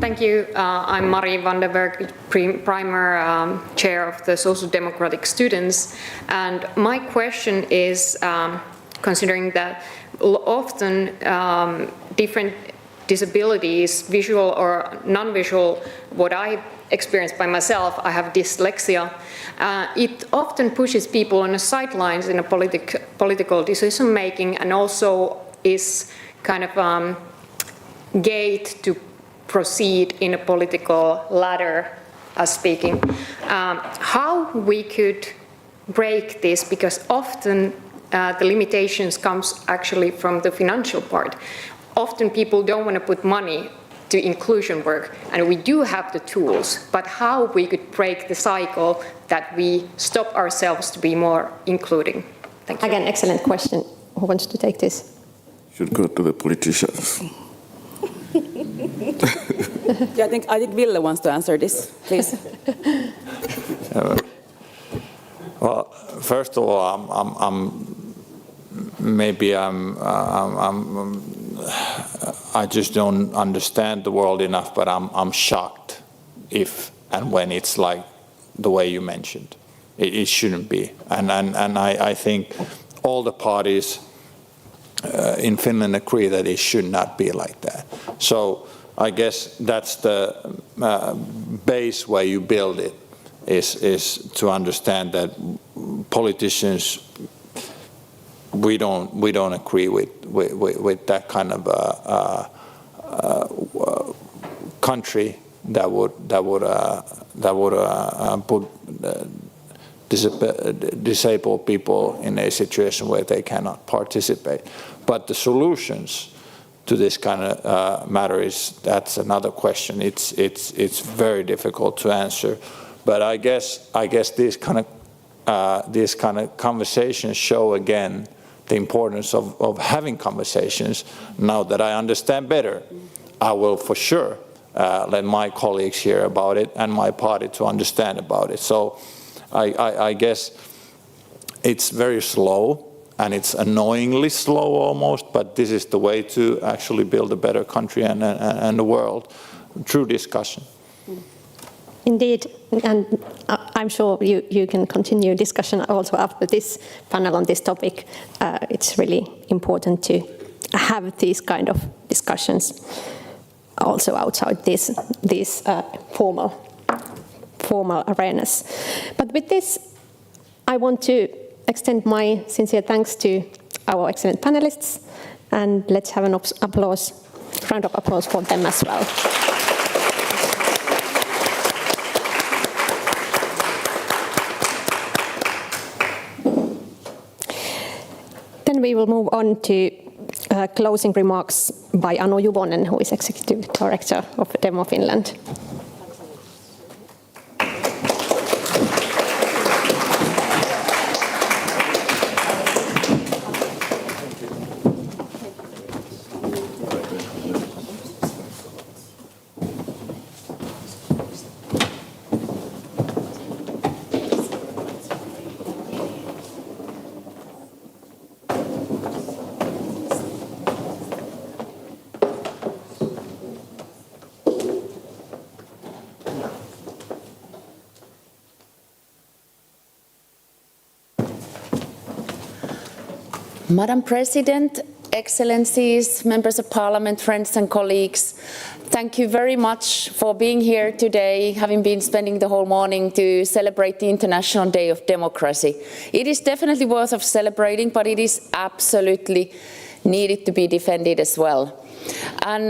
Thank you. I'm Mari Vandenberg, Primer Chair of the Social Democratic Students. And my question is, considering that often different disabilities, visual or non-visual, what I experienced by myself, I have dyslexia. It often pushes people on the sidelines in a political decision making, and also is kind of gate to proceed in a political ladder, as speaking. How we could break this, because often the limitations comes actually from the financial part. Often people don't want to put money to inclusion work, and we do have the tools, but how we could break the cycle that we stop ourselves to be more including. Thank you. Again, excellent question. Who wants to take this? Should go to the politicians. Yeah, I think Ville wants to answer this, please. Well, first of all, I just don't understand the world enough, but I'm shocked if and when it's like the way you mentioned. It shouldn't be, and I think all the parties in Finland agree that it should not be like that. So I guess that's the base where you build it, is to understand that politicians, we don't agree with that kind of country that would put disabled people in a situation where they cannot participate. But the solutions to this kind of matter that's another question. It's very difficult to answer, but I guess these kind of conversations show again the importance of having conversations. Now that I understand better, I will for sure let my colleagues hear about it and my party to understand about it. So I guess it's very slow. And it's annoyingly slow almost, but this is the way to actually build a better country and the world through discussion. Indeed, and I'm sure you can continue discussion also after this panel on this topic. It's really important to have these kind of discussions also outside these formal arenas. But with this, I want to extend my sincere thanks to our excellent panelists, and let's have an round of applause for them as well. Then we will move on to closing remarks by Anu Juvonen, who is Executive Director of Demo Finland. Madam President, Excellencies, Members of Parliament, friends and colleagues, thank you very much for being here today, having been spending the whole morning to celebrate the International Day of Democracy. It is definitely worth of celebrating, but it is absolutely needed to be defended as well. And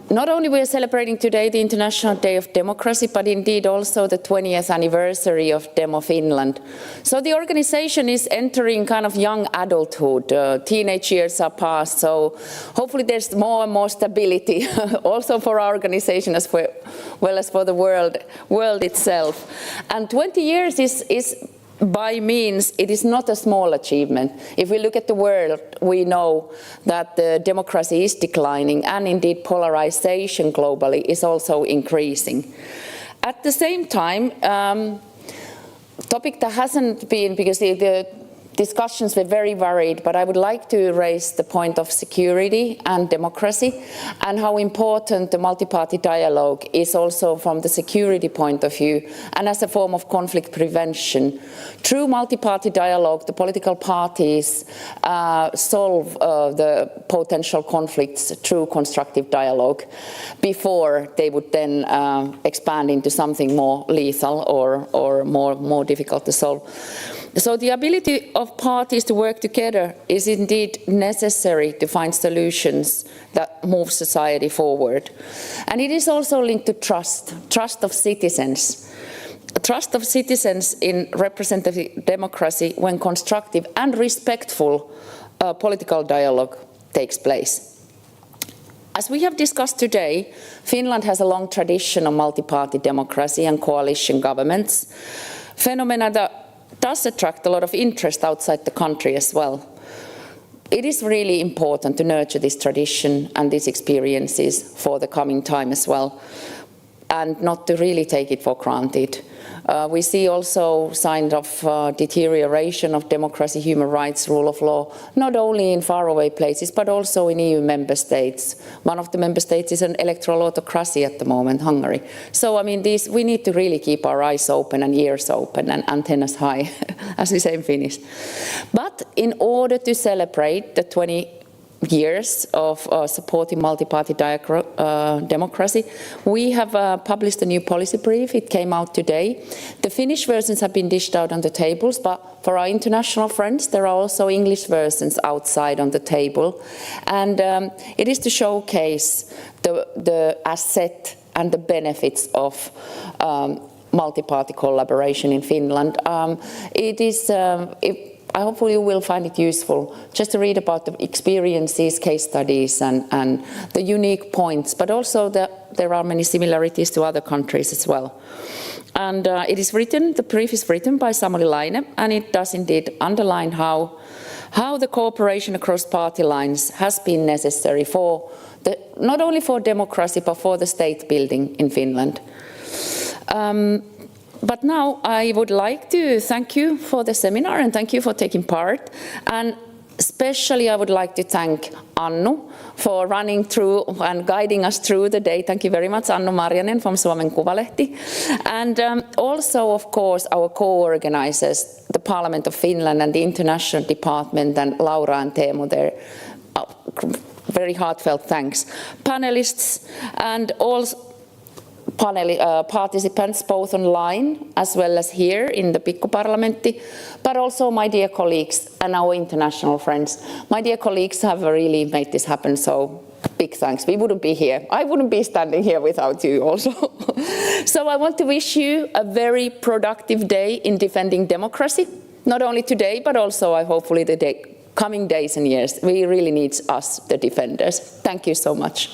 not only we are celebrating today the International Day of Democracy, but indeed also the 20th anniversary of Demo Finland. So the organization is entering kind of young adulthood. Teenage years are past, so hopefully there's more and more stability also for our organization as well as for the world itself. And 20 years is by means, it is not a small achievement. If we look at the world, we know that the democracy is declining, and indeed polarization globally is also increasing. At the same time, topic that hasn't been, because the discussions were very varied, but I would like to raise the point of security and democracy and how important the multi-party dialogue is also from the security point of view and as a form of conflict prevention. Through multi-party dialogue, the political parties solve the potential conflicts through constructive dialogue before they would then expand into something more lethal or more difficult to solve. So the ability of parties to work together is indeed necessary to find solutions that move society forward. And it is also linked to trust of citizens. Trust of citizens in representative democracy when constructive and respectful political dialogue takes place. As we have discussed today, Finland has a long tradition of multi-party democracy and coalition governments, phenomena that does attract a lot of interest outside the country as well. It is really important to nurture this tradition and these experiences for the coming time as well, and not to really take it for granted. We see also signs of deterioration of democracy, human rights, rule of law, not only in faraway places, but also in EU member states. One of the member states is an electoral autocracy at the moment, Hungary. So, I mean, we need to really keep our eyes open and ears open and antennas high, as we say in Finnish. But in order to celebrate the 20 years of supporting multi-party democracy, we have published a new policy brief. It came out today. The Finnish versions have been dished out on the tables, but for our international friends, there are also English versions outside on the table. And it is to showcase the asset and the benefits of multi-party collaboration in Finland. I hope you will find it useful just to read about the experiences, case studies, and the unique points, but also there are many similarities to other countries as well. And the brief is written by Samuli Laine, and it does indeed underline how the cooperation across party lines has been necessary for not only for democracy, but for the state building in Finland. But now I would like to thank you for the seminar and thank you for taking part. And especially I would like to thank Annu for running through and guiding us through the day. Thank you very much, Annu Marjanen from Suomen Kuvalehti. And also, of course, our co-organizers, the Parliament of Finland and the International Department, and Laura and Teemu there. Very heartfelt thanks. Panelists and all participants, both online as well as here in the Pikkuparlamentti, but also my dear colleagues and our international friends. My dear colleagues have really made this happen, so big thanks. We wouldn't be here. I wouldn't be standing here without you also. So I want to wish you a very productive day in defending democracy, not only today, but also hopefully the coming days and years. We really need us, the defenders. Thank you so much.